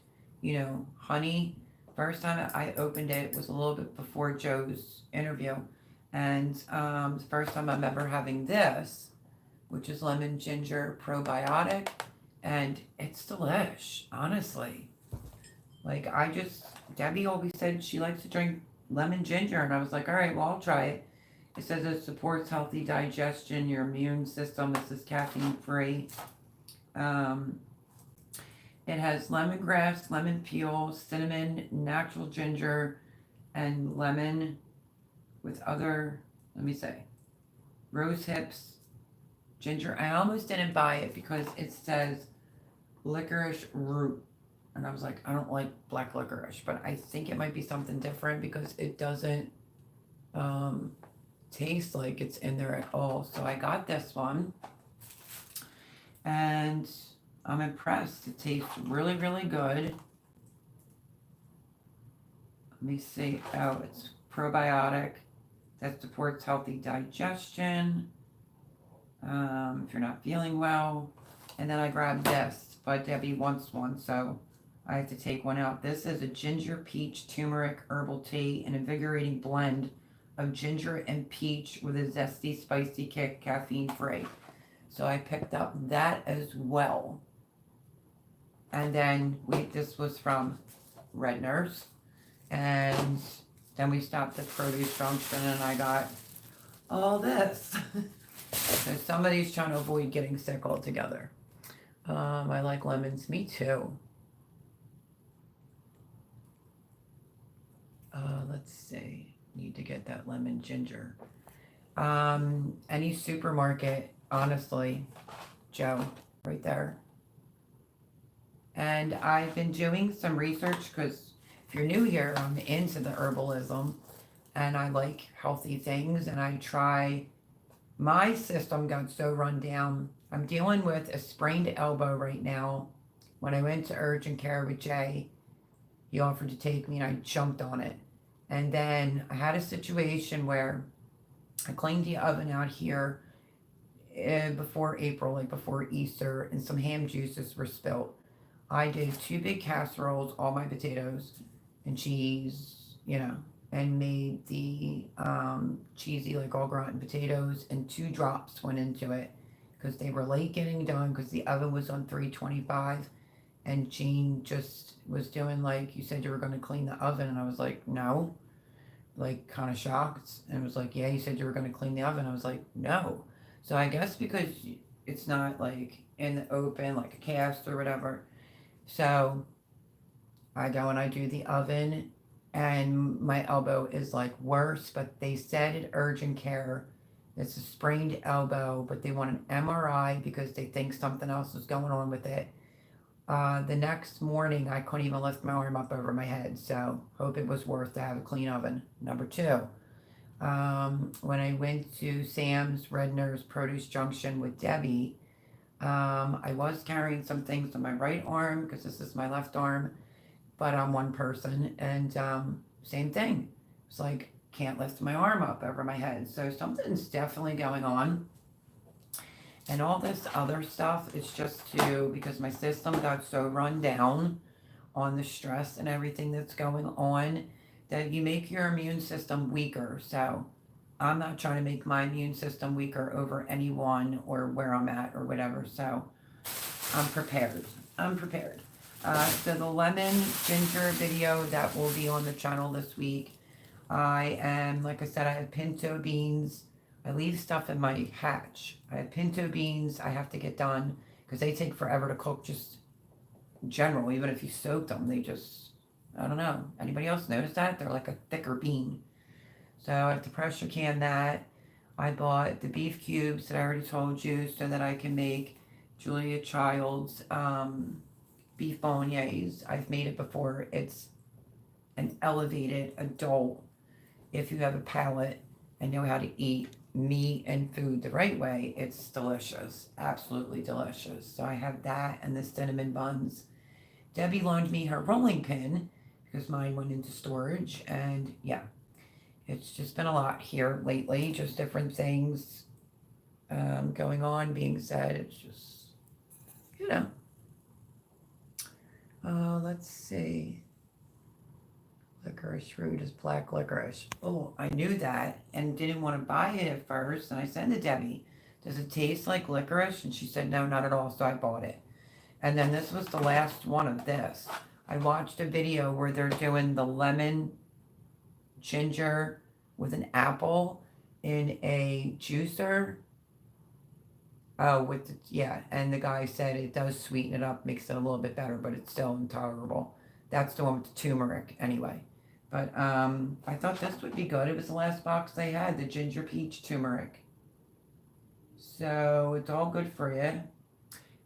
honey. First time I opened it was a little bit before Joe's interview. And the first time I'm ever having this, which is lemon ginger probiotic. And it's delish, honestly. Like, Debbie always said she likes to drink lemon ginger. And I was like, all right, well, I'll try it. It says it supports healthy digestion, your immune system. This is caffeine free. It has lemongrass, lemon peel, cinnamon, natural ginger, and lemon with other, rose hips, ginger. I almost didn't buy it because it says licorice root. And I was like, I don't like black licorice, but I think it might be something different because it doesn't taste like it's in there at all. So I got this one. And I'm impressed. It tastes really, really good. Let me see. Oh, it's probiotic that supports healthy digestion. If you're not feeling well. And then I grabbed this, but Debbie wants one, so I have to take one out. This is a ginger peach turmeric herbal tea, an invigorating blend of ginger and peach with a zesty, spicy kick, caffeine free. So I picked up that as well. And then this was from Redner's. And then we stopped at Produce Junction and I got all this. So somebody's trying to avoid getting sick altogether. I like lemons. Me too. Let's see. Need to get that lemon ginger. Any supermarket, honestly. Joe, right there. And I've been doing some research because if you're new here, I'm into the herbalism and I like healthy things and my system got so run down. I'm dealing with a sprained elbow right now. When I went to urgent care with Jay, he offered to take me and I jumped on it. And then I had a situation where I cleaned the oven out here before April, like before Easter, and some ham juices were spilt. I did 2 big casseroles, all my potatoes and cheese, and made the cheesy, like au gratin potatoes, and 2 drops went into it because they were late getting done because the oven was on 325. And Jean just was doing like, you said you were going to clean the oven. And I was like, no, like kind of shocked. And it was like, yeah, you said you were going to clean the oven. I was like, no. So I guess because it's not like in the open, like a cast or whatever. So I go and I do the oven and my elbow is like worse, but they said at urgent care, it's a sprained elbow, but they want an MRI because they think something else is going on with it. The next morning, I couldn't even lift my arm up over my head, so hope it was worth to have a clean oven. Number 2, when I went to Sam's Redner's Produce Junction with Debbie, I was carrying some things on my right arm because this is my left arm, but I'm one person, and same thing. It's like, can't lift my arm up over my head, so something's definitely going on. And all this other stuff is just because my system got so run down on the stress and everything that's going on that you make your immune system weaker. So I'm not trying to make my immune system weaker over anyone or where I'm at or whatever. So I'm prepared. So the lemon ginger video that will be on the channel this week. Like I said, I have pinto beans. I leave stuff in my hatch. I have pinto beans I have to get done because they take forever to cook, just in general. Even if you soak them, I don't know. Anybody else notice that? They're like a thicker bean. So I have to pressure can that. I bought the beef cubes that I already told you so that I can make Julia Child's beef bolognese. I've made it before. It's an elevated adult, if you have a palate and know how to eat meat and food the right way, it's delicious. Absolutely delicious. So I have that and the cinnamon buns. Debbie loaned me her rolling pin because mine went into storage. And yeah, it's just been a lot here lately, just different things going on, being said. It's just, you know. Let's see. Licorice root is black licorice. Oh, I knew that and didn't want to buy it at first. And I said to Debbie, does it taste like licorice? And she said, no, not at all. So I bought it. And then this was the last one of this. I watched a video where they're doing the lemon ginger with an apple in a juicer. Oh, yeah. And the guy said it does sweeten it up, makes it a little bit better, but it's still intolerable. That's the one with the turmeric anyway. But I thought this would be good. It was the last box they had, the ginger peach turmeric. So it's all good for you.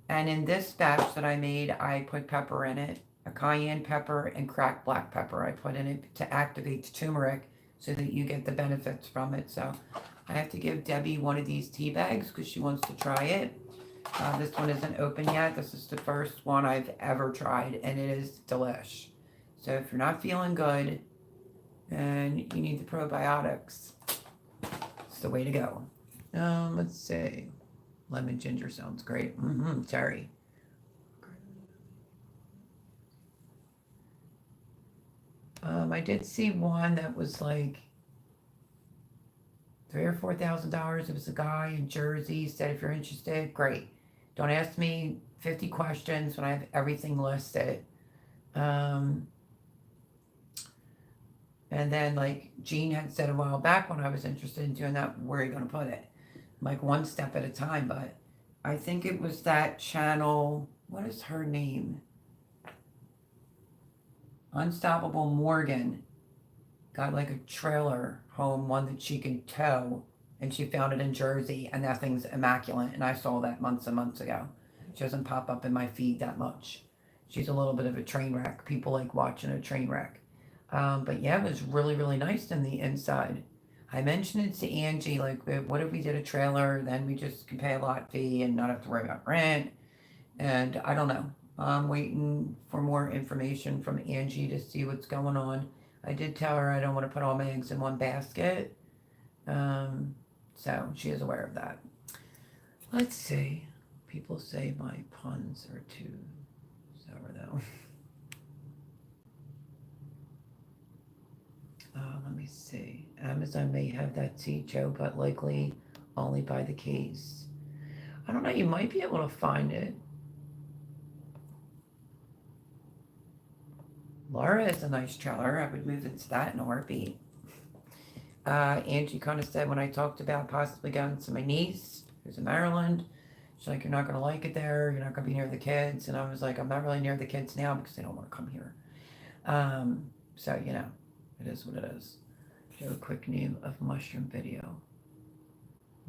And in this batch that I made, I put pepper in it, a cayenne pepper and cracked black pepper. I put in it to activate the turmeric so that you get the benefits from it. So I have to give Debbie one of these tea bags because she wants to try it. This one isn't open yet. This is the first one I've ever tried, and it is delish. So if you're not feeling good and you need the probiotics, it's the way to go. Let's see. Lemon ginger sounds great. Cherry. I did see one that was like $3,000 or $4,000. It was a guy in Jersey. Said if you're interested, great. Don't ask me 50 questions when I have everything listed. And then like Jean had said a while back when I was interested in doing that, where are you going to put it? Like one step at a time. But I think it was that channel. What is her name? Unstoppable Morgan got like a trailer home, one that she could tow, and she found it in Jersey, and that thing's immaculate. And I saw that months and months ago. She doesn't pop up in my feed that much. She's a little bit of a train wreck. People like watching a train wreck. But yeah, it was really, really nice in the inside. I mentioned it to Angie, like, what if we did a trailer, then we just can pay a lot fee and not have to worry about rent? And I don't know. I'm waiting for more information from Angie to see what's going on. I did tell her I don't want to put all my eggs in one basket. So she is aware of that. Let's see. People say my puns are too sour though. Let me see. Amazon may have that tea, Joe, but likely only by the case. I don't know. You might be able to find it. Laura is a nice trailer. I would move into that in a heartbeat. Angie kind of said when I talked about possibly going to my niece, who's in Maryland, she's like, you're not going to like it there. You're not going to be near the kids. And I was like, I'm not really near the kids now because they don't want to come here. So, you know, it is what it is. Show a quick name of mushroom video.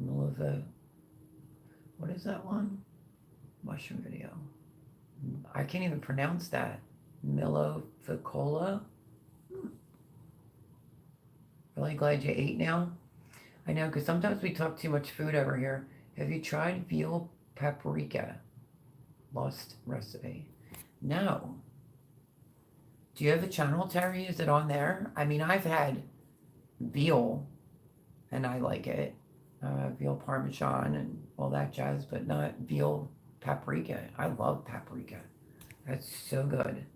Milova. What is that one? Mushroom video. I can't even pronounce that. Milovicola. Really glad you ate now. I know, because sometimes we talk too much food over here. Have you tried veal paprika? Lost recipe. No. Do you have a channel, Terry? Is it on there? I mean, I've had veal, and I like it. Veal parmesan and all that jazz, but not veal paprika. I love paprika. That's so good.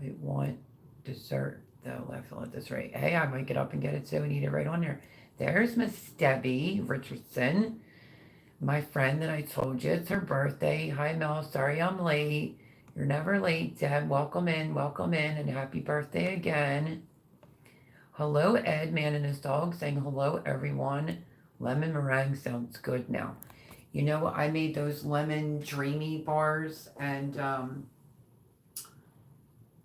We want dessert, though. I feel at this rate. Hey, I might get up and get it so and eat it right on there. There's Miss Debbie Richardson, my friend that I told you. It's her birthday. Hi, Mel. Sorry I'm late. You're never late, Deb. Welcome in, and happy birthday again. Hello, Ed, man and his dog, saying hello, everyone. Lemon meringue sounds good now. You know, I made those lemon dreamy bars, and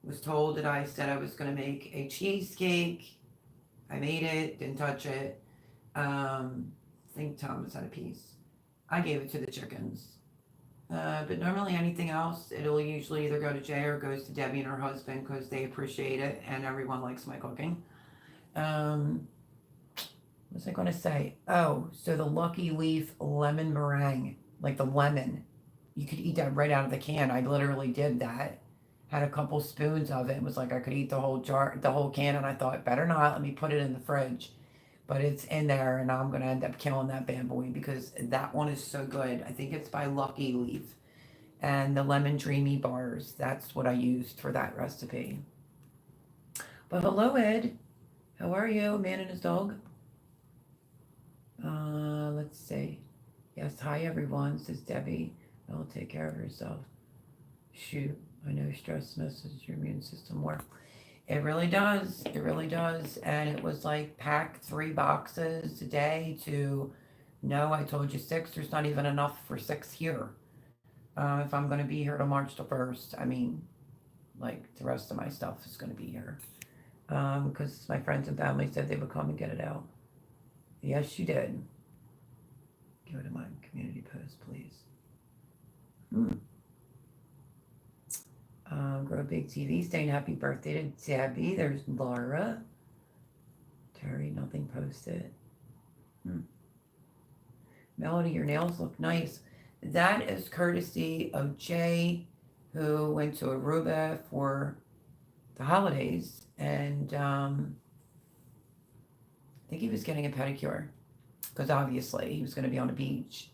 was told that I said I was going to make a cheesecake. I made it, didn't touch it. I think Thomas had a piece. I gave it to the chickens. But normally anything else, it'll usually either go to Jay or goes to Debbie and her husband because they appreciate it and everyone likes my cooking. What was I going to say? Oh, so the Lucky Leaf lemon meringue, like the lemon. You could eat that right out of the can. I literally did that. had a couple spoons of it. It was like I could eat the whole jar, the whole can, and I thought, better not. Let me put it in the fridge. But it's in there, and I'm gonna end up killing that bad boy because that one is so good. I think it's by Lucky Leaf, and the lemon dreamy bars. That's what I used for that recipe. But hello, Ed. How are you? Man and his dog. Let's see. Yes, hi everyone, says Debbie. I'll take care of yourself. Shoot, I know stress messes your immune system more. It really does. It really does. And it was like pack 3 boxes a day to no, I told you 6. There's not even enough for 6 here. If I'm going to be here till March the 1st, I mean, like the rest of my stuff is going to be here. Because my friends and family said they would come and get it out. Yes, you did. Go to my community post, please. Grow Big TV saying happy birthday to Debbie. There's Laura. Terry, nothing posted. Melody, your nails look nice. That is courtesy of Jay, who went to Aruba for the holidays. And I think he was getting a pedicure. Because obviously he was going to be on the beach.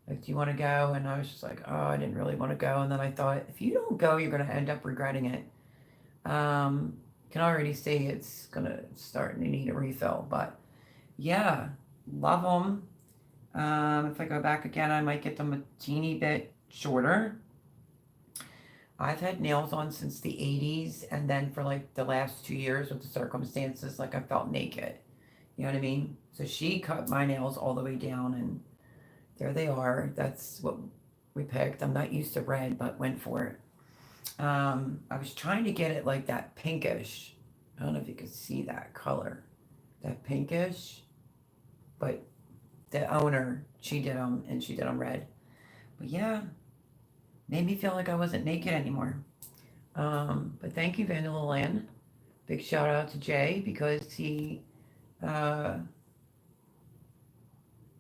Like, do you want to go? And I was just like, oh, I didn't really want to go. And then I thought, if you don't go, you're going to end up regretting it. Can already see it's going to start to need a refill. But yeah, love them. If I go back again, I might get them a teeny bit shorter. I've had nails on since the 80s. And then for like the last 2 years with the circumstances, like I felt naked. You know what I mean? So she cut my nails all the way down and there they are. That's what we picked. I'm not used to red, but went for it. I was trying to get it like that pinkish. I don't know if you could see that color. That pinkish. But the owner, she did them and she did them red. But yeah, made me feel like I wasn't naked anymore. But thank you, Vanilla Land. Big shout out to Jay because he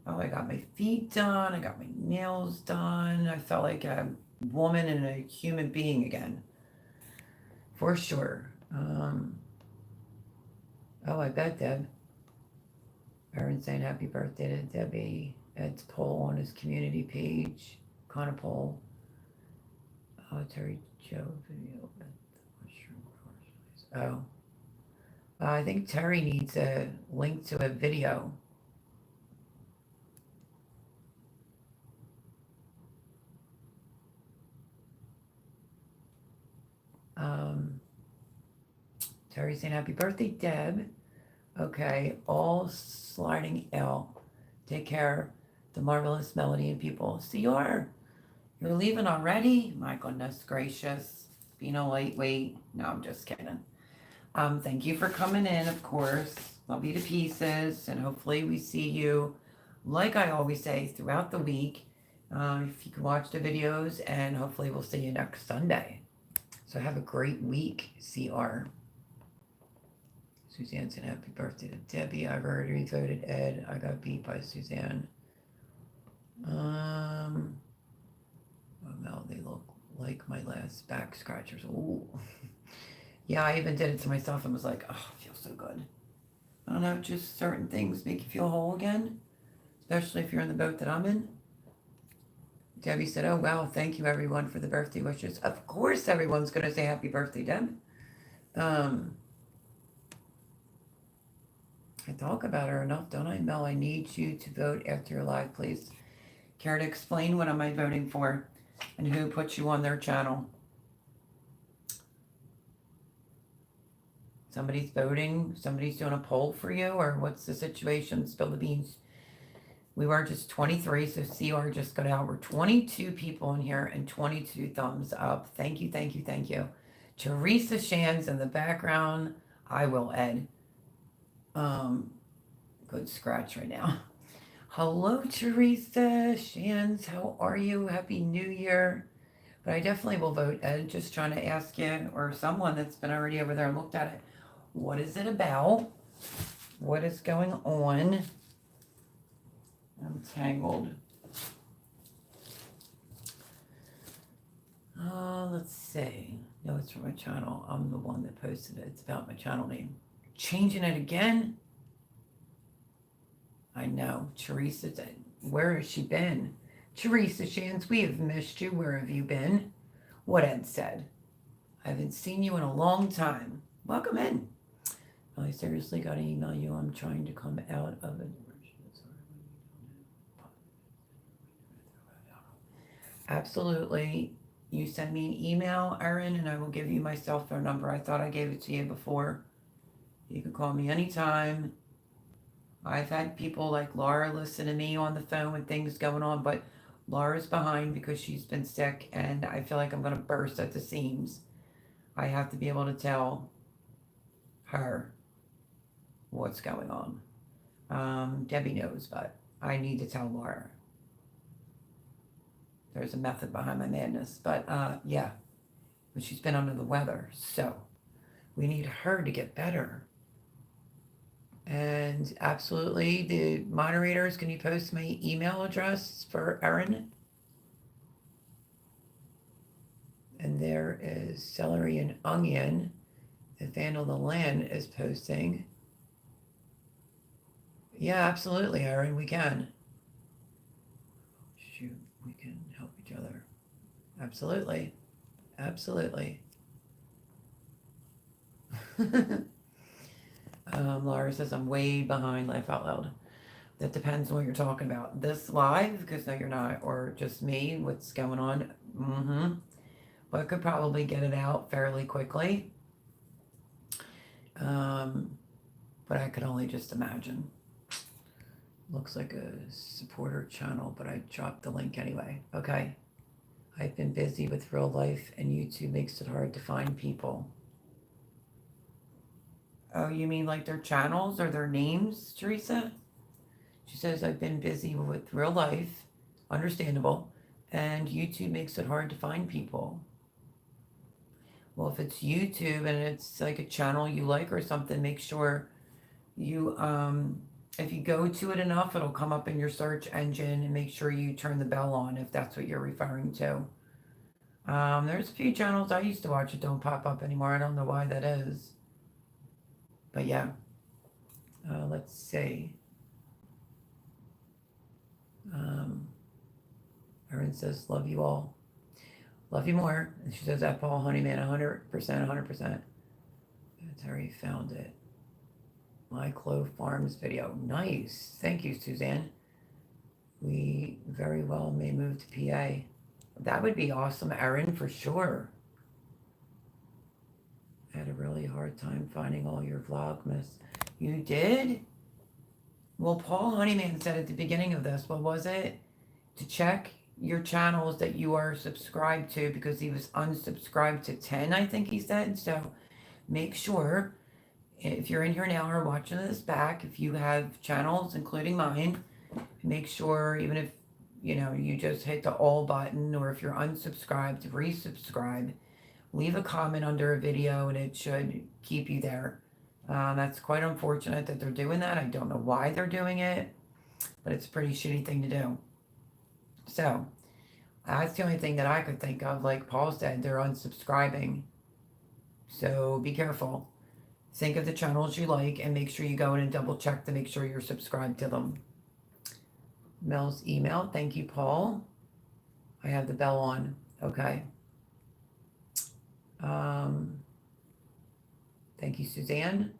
I got my feet done. I got my nails done. I felt like a woman and a human being again. For sure. I bet, Deb. Aaron saying happy birthday to Debbie. Ed's poll on his community page. Kind of poll. Terry Joe video. Oh. I think Terry needs a link to a video. Terry saying happy birthday, Deb. Okay, all sliding L. Take care. The marvelous Melody and people. CR, you're leaving already? My goodness gracious. Being a lightweight. No, I'm just kidding. Thank you for coming in, of course. Love you to pieces. And hopefully we see you, like I always say, throughout the week. If you can watch the videos, and hopefully we'll see you next Sunday. So have a great week, CR. Suzanne said happy birthday to Debbie. I've already voted Ed. I got beat by Suzanne. Oh no, they look like my last back scratchers. Ooh. Yeah, I even did it to myself and was like, oh, it feels so good. I don't know, just certain things make you feel whole again, especially if you're in the boat that I'm in. Debbie said, oh, wow, thank you, everyone, for the birthday wishes. Of course everyone's going to say happy birthday, Deb. I talk about her enough, don't I, Mel? I need you to vote after your live, please. Care to explain what am I voting for and who put you on their channel? Somebody's voting? Somebody's doing a poll for you? Or what's the situation? Spill the beans. We were just 23, so CR just got out. We're 22 people in here and 22 thumbs up. Thank you, thank you, thank you. Teresa Shands in the background. I will, Ed. Good scratch right now. Hello, Teresa Shands. How are you? Happy New Year. But I definitely will vote, Ed. Just trying to ask you, or someone that's been already over there and looked at it, what is it about? What is going on? I'm tangled. let's see. No, it's from my channel. I'm the one that posted it. It's about my channel name. Changing it again? I know. Teresa, where has she been? Teresa Shans, we have missed you. Where have you been? What Ed said. I haven't seen you in a long time. Welcome in. I seriously got to email you. I'm trying to come out of it. Absolutely. You send me an email, Erin, and I will give you my cell phone number. I thought I gave it to you before. You can call me anytime. I've had people like Laura listen to me on the phone with things going on, but Laura's behind because she's been sick, and I feel like I'm going to burst at the seams. I have to be able to tell her what's going on. Debbie knows, but I need to tell Laura. There's a method behind my madness, but yeah, but she's been under the weather, so we need her to get better. And absolutely, the moderators, can you post my email address for Erin? And there is Celery and Onion. If Vandal the Land is posting. Yeah, absolutely, Erin, we can. Shoot, we can help each other. Absolutely. Absolutely. Laura says I'm way behind Laugh Out Loud. That depends on what you're talking about. This live, because no, you're not, or just me, what's going on. But I could probably get it out fairly quickly. But I could only just imagine. Looks like a supporter channel, but I dropped the link anyway. Okay. I've been busy with real life, and YouTube makes it hard to find people. Oh, you mean like their channels or their names, Teresa? She says, I've been busy with real life, understandable, and YouTube makes it hard to find people. Well, if it's YouTube and it's like a channel you like or something, make sure you, if you go to it enough, it'll come up in your search engine, and make sure you turn the bell on if that's what you're referring to. There's a few channels I used to watch that don't pop up anymore. I don't know why that is. But yeah, let's see. Erin says, love you all. Love you more. And she says, that Paul Honeyman, 100%, 100%. That's how he found it. My Clove Farms video. Nice. Thank you, Suzanne. We very well may move to PA. That would be awesome, Erin, for sure. I had a really hard time finding all your Vlogmas. You did? Well, Paul Honeyman said at the beginning of this, what was it? To check your channels that you are subscribed to, because he was unsubscribed to 10, I think he said. So make sure, if you're in here now or watching this back, if you have channels, including mine, make sure, even if, you just hit the all button, or if you're unsubscribed, resubscribe. Leave a comment under a video and it should keep you there. That's quite unfortunate that they're doing that. I don't know why they're doing it, but it's a pretty shitty thing to do. So that's the only thing that I could think of. Like Paul said, they're unsubscribing. So be careful. Think of the channels you like and make sure you go in and double check to make sure you're subscribed to them. Mel's email. Thank you, Paul. I have the bell on. Okay. Thank you, Suzanne.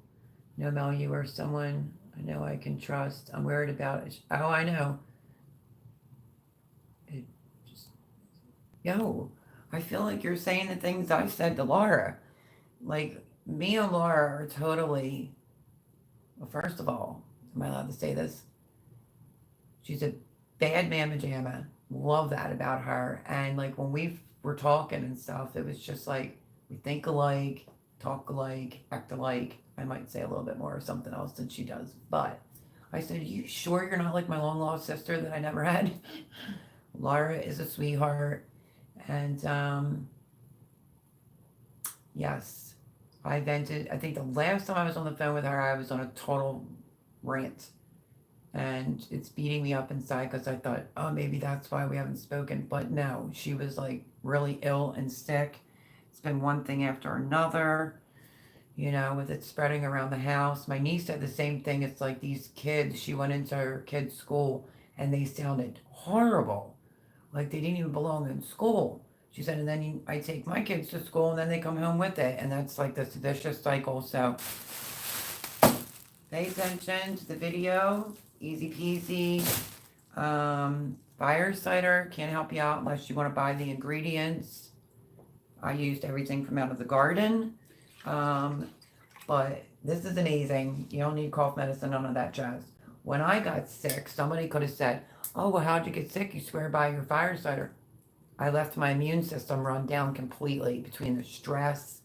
No, Mel, you are someone I know I can trust. I'm worried about it. Oh, I know. I feel like you're saying the things I said to Laura. Like, me and Laura are totally, well, first of all, am I allowed to say this? She's a bad mamma jamma. Love that about her. And like when we were talking and stuff, it was just like, we think alike, talk alike, act alike. I might say a little bit more or something else than she does. But I said, you sure you're not like my long lost sister that I never had? Laura is a sweetheart. And yes, I vented. I think the last time I was on the phone with her, I was on a total rant. And it's beating me up inside because I thought, oh, maybe that's why we haven't spoken. But no, she was like really ill and sick. It's been one thing after another, you know, with it spreading around the house. My niece said the same thing. It's like these kids, she went into her kids' school and they sounded horrible. Like they didn't even belong in school. She said, and then I take my kids to school and then they come home with it. And that's like this vicious cycle. So pay attention to the video. Easy peasy. Fire cider can't help you out unless you want to buy the ingredients. I used everything from out of the garden. But this is amazing. You don't need cough medicine, none of that jazz. When I got sick, somebody could have said, oh, well, how'd you get sick? You swear by your fire cider. I left my immune system run down completely between the stress,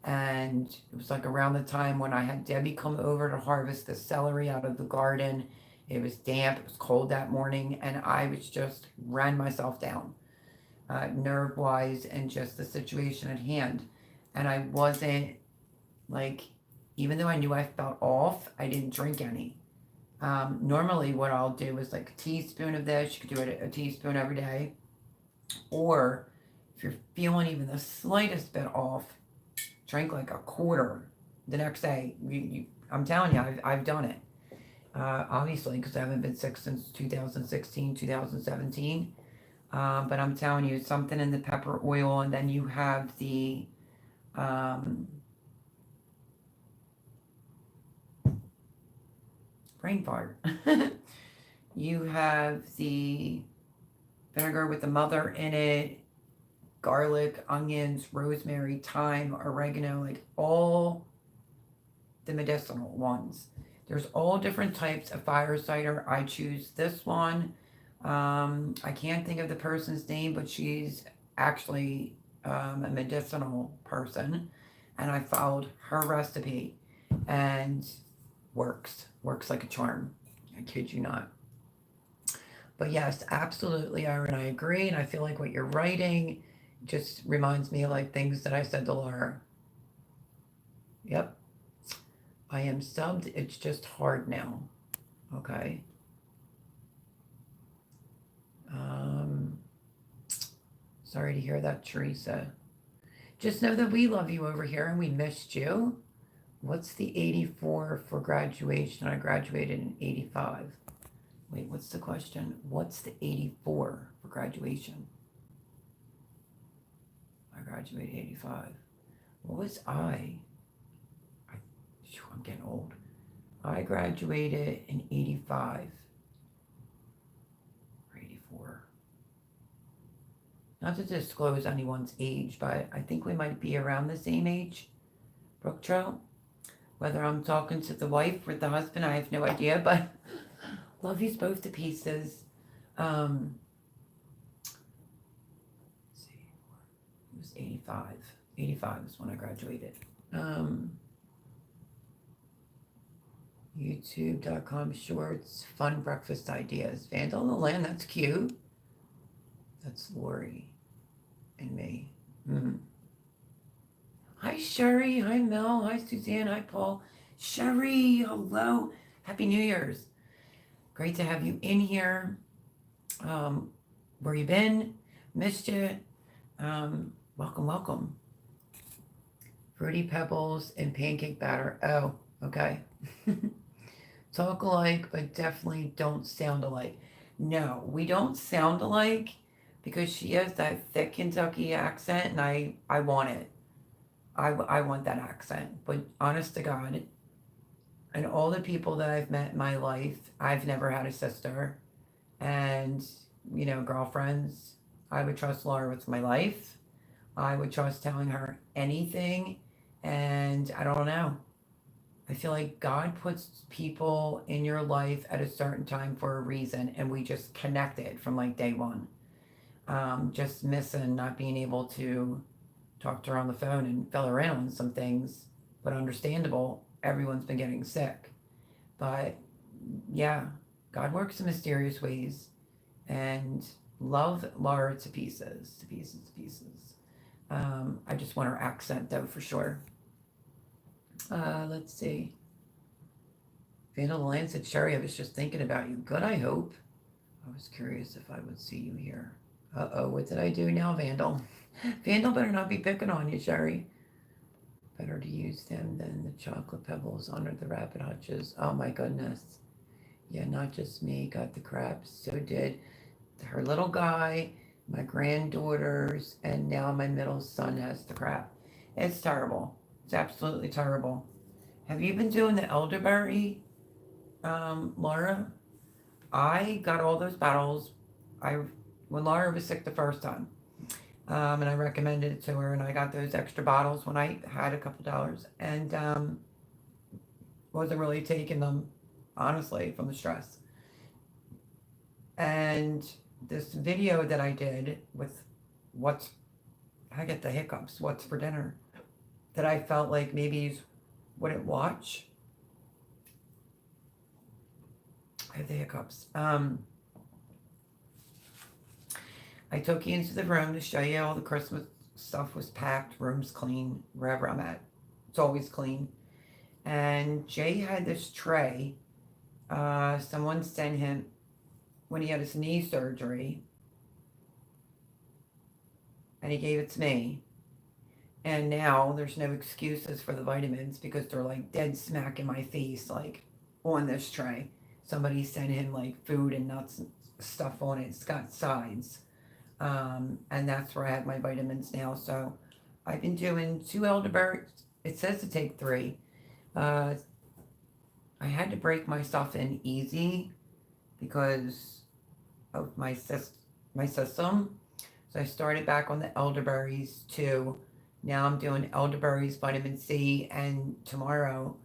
and it was like around the time when I had Debbie come over to harvest the celery out of the garden. It was damp, it was cold that morning, and I was just ran myself down, nerve-wise, and just the situation at hand. And I wasn't, like, even though I knew I felt off, I didn't drink any. Normally what I'll do is like a teaspoon of this. You could do it a teaspoon every day. Or if you're feeling even the slightest bit off, drink like a quarter the next day. I'm telling you, I've done it. Obviously, because I haven't been sick since 2016, 2017. But I'm telling you, something in the pepper oil, and then you have the brain fart. You have the vinegar with the mother in it, garlic, onions, rosemary, thyme, oregano, like all the medicinal ones. There's all different types of fire cider. I choose this one. I can't think of the person's name, but she's actually a medicinal person, and I followed her recipe, and works like a charm. I kid you not. But yes, absolutely, Aaron, I agree, and I feel like what you're writing just reminds me of like things that I said to Laura. Yep, I am subbed. It's just hard now. Okay. Sorry to hear that, Teresa. Just know that we love you over here and we missed you. What's the 84 for graduation? I graduated in 85. Wait, what's the question? What's the 84 for graduation? I graduated 85. What was I? I'm getting old. I graduated in 85 or 84. Not to disclose anyone's age, but I think we might be around the same age. Brooke Trout. Whether I'm talking to the wife or the husband, I have no idea, but love you both to pieces. Let's see, it was 85. 85 is when I graduated. YouTube.com shorts, fun breakfast ideas. Vandal in the Land, that's cute. That's Lori and me. Hi, Sherry. Hi, Mel. Hi, Suzanne. Hi, Paul. Sherry, hello. Happy New Year's. Great to have you in here. Where you been? Missed you. Welcome. Fruity Pebbles and pancake batter. Oh, okay. Talk alike, but definitely don't sound alike. No, we don't sound alike because she has that thick Kentucky accent, and I want it. I want that accent. But honest to God, and all the people that I've met in my life, I've never had a sister. And, you know, girlfriends, I would trust Laura with my life. I would trust telling her anything. And I don't know. I feel like God puts people in your life at a certain time for a reason, and we just connected from like day one. Just missing not being able to talk to her on the phone and fill her in on some things, but understandable. Everyone's been getting sick. But yeah, God works in mysterious ways, and love Laura to pieces. I just want her accent though, for sure. Let's see. Vandal the Land said, Sherry, I was just thinking about you. Good, I hope. I was curious if I would see you here. Uh-oh, what did I do now, Vandal? Vandal better not be picking on you, Sherry. Better to use them than the chocolate pebbles under the rabbit hutches. Oh my goodness. Yeah, not just me got the crap. So did her little guy, my granddaughters, and now my middle son has the crap. It's terrible. It's absolutely terrible. Have you been doing the elderberry, Laura? I got all those bottles. I when Laura was sick the first time, and I recommended it to her, and I got those extra bottles when I had a couple dollars, and wasn't really taking them honestly from the stress. And this video that I did with what's I get the hiccups, what's for dinner, that I felt like maybe you wouldn't watch. I have the hiccups. I took you into the room to show you all the Christmas stuff was packed, room's clean, wherever I'm at. It's always clean. And Jay had this tray. Someone sent him when he had his knee surgery, and he gave it to me. And now there's no excuses for the vitamins because they're like dead smack in my face, like on this tray. Somebody sent him like food and nuts and stuff on it. It's got sides. And that's where I have my vitamins now. So I've been doing 2 elderberries. It says to take 3. I had to break my stuff in easy because of my system. So I started back on the elderberries too. Now I'm doing elderberries, vitamin C, and tomorrow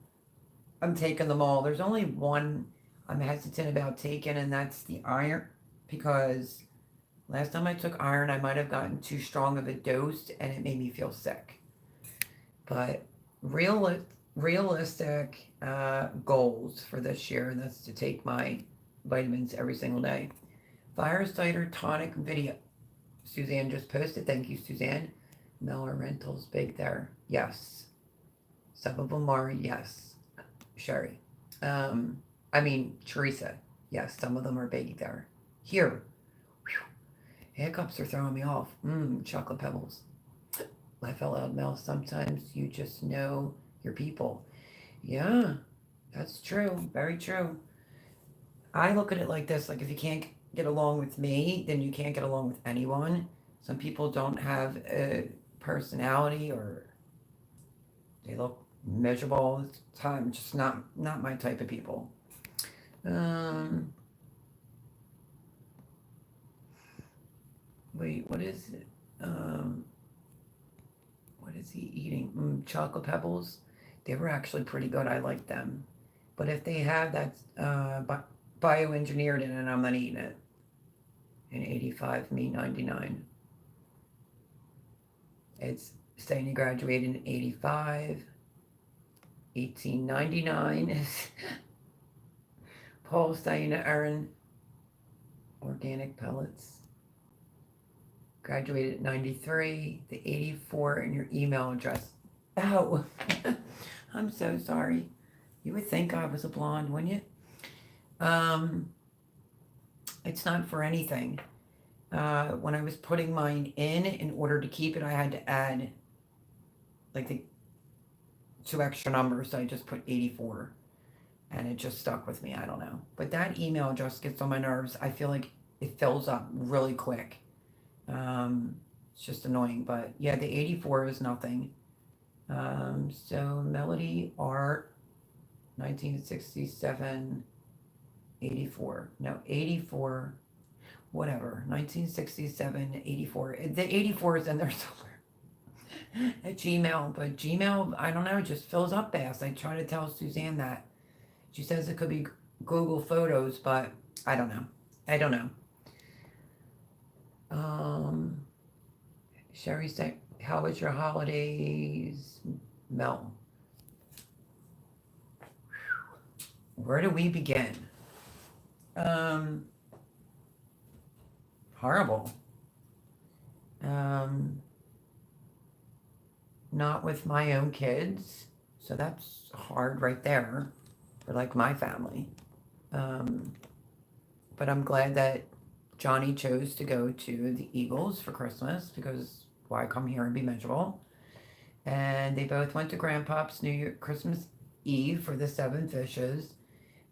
I'm taking them all. There's only one I'm hesitant about taking, and that's the iron, because last time I took iron, I might have gotten too strong of a dose, and it made me feel sick. But realistic goals for this year, and that's to take my vitamins every single day. Fire Cider Tonic video. Suzanne just posted. Thank you, Suzanne. Miller Rentals big there. Yes. Some of them are, yes. Sherry. Teresa. Yes, some of them are big there. Here. Whew. Hiccups are throwing me off. Chocolate pebbles. Laugh out loud, Mel. Sometimes you just know your people. Yeah, that's true. Very true. I look at it like this, like if you can't get along with me, then you can't get along with anyone. Some people don't have a personality, or they look miserable all the time. Just not my type of people. Wait, what is it? What is he eating? Chocolate pebbles. They were actually pretty good. I like them. But if they have that bioengineered in it, I'm not eating it. And 85, me 99. It's saying he graduated in 85. 1899. Paul saying to Aaron, organic pellets. Graduated at 93. The 84 in your email address. Oh, I'm so sorry. You would think I was a blonde, wouldn't you? It's not for anything. When I was putting mine in order to keep it, I had to add like the 2 extra numbers. So I just put 84, and it just stuck with me. I don't know. But that email just gets on my nerves. I feel like it fills up really quick. It's just annoying. But yeah, the 84 is nothing. So Melody Art, 1967, 84. No, 84, whatever. 1967, 84. The 84 is in there somewhere at Gmail. But Gmail, I don't know, it just fills up fast. I try to tell Suzanne that. She says it could be Google Photos, but I don't know. Sherry said, how was your holidays, Mel? Where do we begin? Horrible. Not with my own kids, so that's hard right there for like my family. But I'm glad that Johnny chose to go to the Eagles for Christmas because why come here and be miserable? And they both went to Grandpa's New Year Christmas Eve for the seven fishes.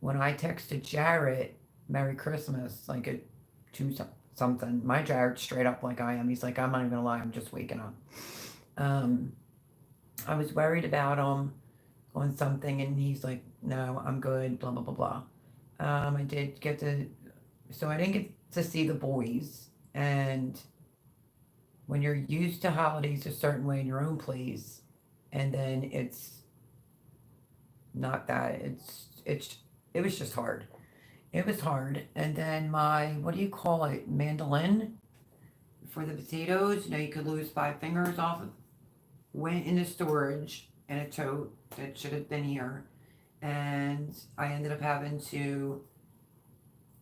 When I texted Jarrett Merry Christmas, like at two something, my Jarrett straight up like I am. He's like, I'm not even gonna lie, I'm just waking up. Um, I was worried about him on something, and he's like, no, I'm good. Blah blah blah blah. I did get to, so I didn't get to see the boys, and when you're used to holidays a certain way in your own place, and then it's not that, it was just hard. It was hard. And then my, what do you call it, mandolin for the potatoes, you could lose 5 fingers off of, went into storage in a tote that should have been here. And I ended up having to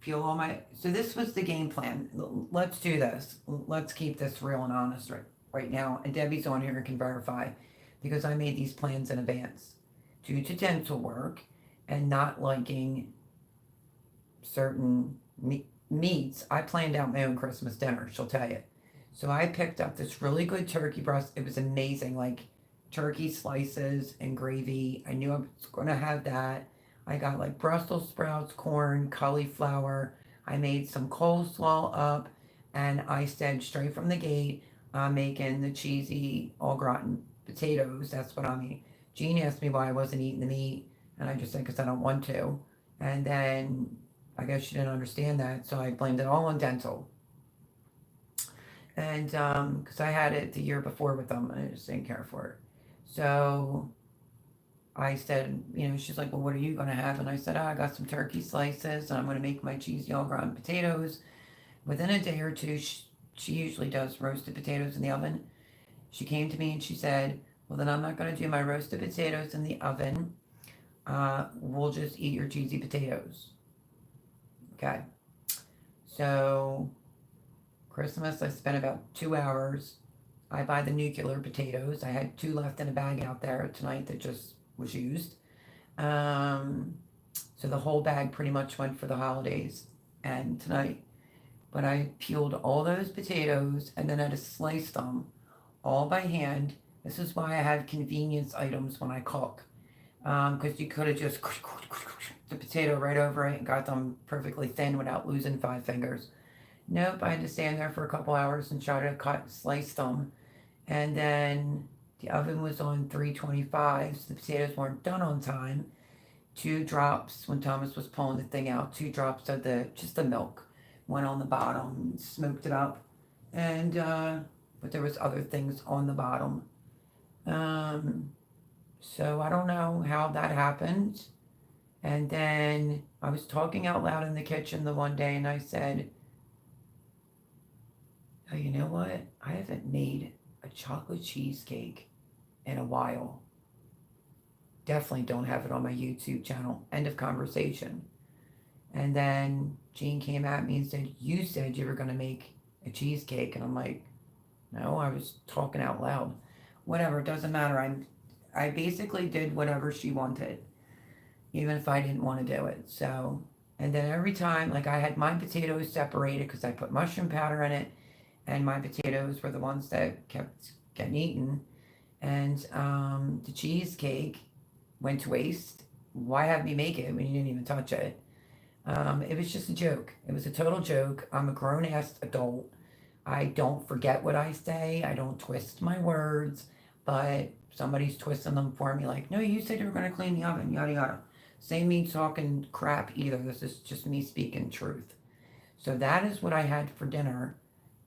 peel all my, so this was the game plan. Let's do this. Let's keep this real and honest right now. And Debbie's on here and can verify because I made these plans in advance due to dental work and not liking certain meats. I planned out my own Christmas dinner, she'll tell you. So I picked up this really good turkey breast. It was amazing, like turkey slices and gravy. I knew I was going to have that. I got like Brussels sprouts, corn, cauliflower. I made some coleslaw up, and I said straight from the gate, I'm making the cheesy au gratin potatoes. That's what I'm eating. Jean asked me why I wasn't eating the meat, and I just said because I don't want to. And then I guess she didn't understand that, so I blamed it all on dental. And because I had it the year before with them, and I just didn't care for it. So I said, she's like, well, what are you going to have? And I said, I got some turkey slices, and I'm going to make my cheesy au gratin potatoes. Within a day or two, she usually does roasted potatoes in the oven. She came to me and she said, well, then I'm not going to do my roasted potatoes in the oven. We'll just eat your cheesy potatoes. Okay. So Christmas, I spent about 2 hours. I buy the nuclear potatoes. I had 2 left in a bag out there tonight that just was used. So the whole bag pretty much went for the holidays and tonight. But I peeled all those potatoes and then I had to slice them all by hand. This is why I have convenience items when I cook. Because you could have just the potato right over it and got them perfectly thin without losing 5 fingers. Nope, I had to stand there for a couple hours and try to slice them. And then the oven was on 325, so the potatoes weren't done on time. 2 drops, when Thomas was pulling the thing out, 2 drops of just the milk went on the bottom, smoked it up. And, but there was other things on the bottom. So I don't know how that happened. And then I was talking out loud in the kitchen the one day and I said, oh, you know what? I haven't made a chocolate cheesecake in a while. Definitely don't have it on my YouTube channel. End of conversation. And then Jean came at me and said, you said you were going to make a cheesecake. And I'm like, no, I was talking out loud. Whatever, it doesn't matter. I basically did whatever she wanted, even if I didn't want to do it. So, and then every time, like I had my potatoes separated because I put mushroom powder in it, and my potatoes were the ones that kept getting eaten. And the cheesecake went to waste. Why have me make it when you didn't even touch it? It was just a joke. It was a total joke. I'm a grown-ass adult. I don't forget what I say. I don't twist my words, but somebody's twisting them for me like, no, you said you were going to clean the oven, yada, yada. Same me talking crap either. This is just me speaking truth. So that is what I had for dinner.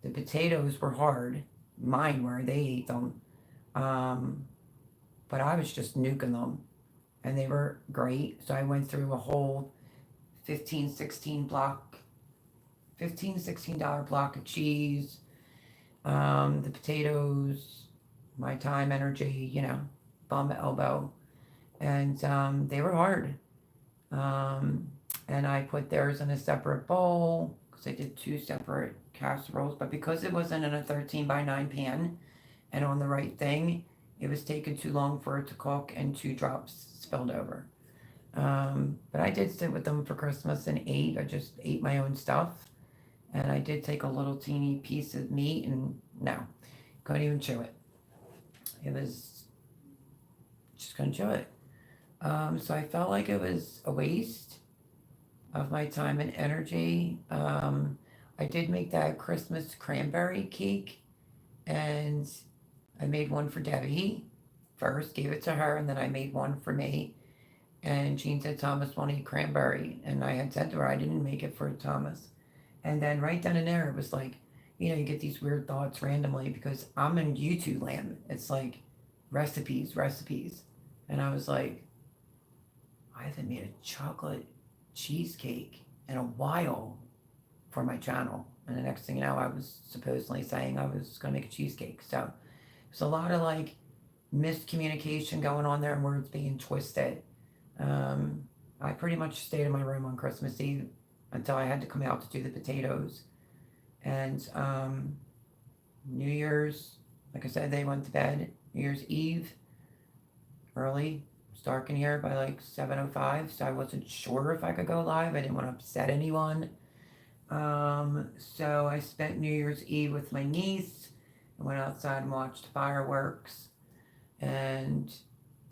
The potatoes were hard. Mine were. They ate them. But I was just nuking them. And they were great. So I went through a whole $15, $16 block of cheese. The potatoes, my time, energy, bum, elbow. And they were hard. And I put theirs in a separate bowl because I did 2 separate casseroles. But because it wasn't in a 13x9 pan and on the right thing, it was taking too long for it to cook and 2 drops spilled over. But I did sit with them for Christmas and ate. I just ate my own stuff. And I did take a little teeny piece of meat and no, couldn't even chew it. It was just couldn't chew it. So I felt like it was a waste of my time and energy. I did make that Christmas cranberry cake, and I made one for Debbie first, gave it to her, and then I made one for me. And Jean said Thomas won't eat cranberry, and I had said to her I didn't make it for Thomas. And then right then and there, it was like, you get these weird thoughts randomly because I'm in YouTube land. It's like recipes, recipes. And I was like, I haven't made a chocolate cheesecake in a while for my channel. And the next thing you know, I was supposedly saying I was going to make a cheesecake. So there's a lot of like miscommunication going on there and words being twisted. I pretty much stayed in my room on Christmas Eve until I had to come out to do the potatoes. And New Year's, like I said, they went to bed. New Year's Eve, early. It's dark in here by like 7:05, so I wasn't sure if I could go live. I didn't want to upset anyone. So I spent New Year's Eve with my niece. I went outside and watched fireworks. And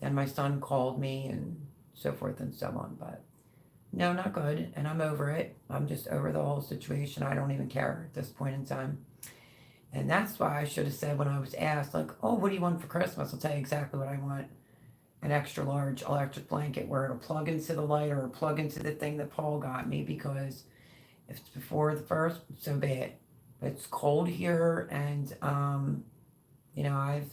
then my son called me and so forth and so on. But no, not good. And I'm over it. I'm just over the whole situation. I don't even care at this point in time. And that's why I should have said when I was asked, like, oh, what do you want for Christmas? I'll tell you exactly what I want. An extra large electric blanket where it'll plug into the light or plug into the thing that Paul got me, because if it's before the first, so bad. But it's cold here, and I've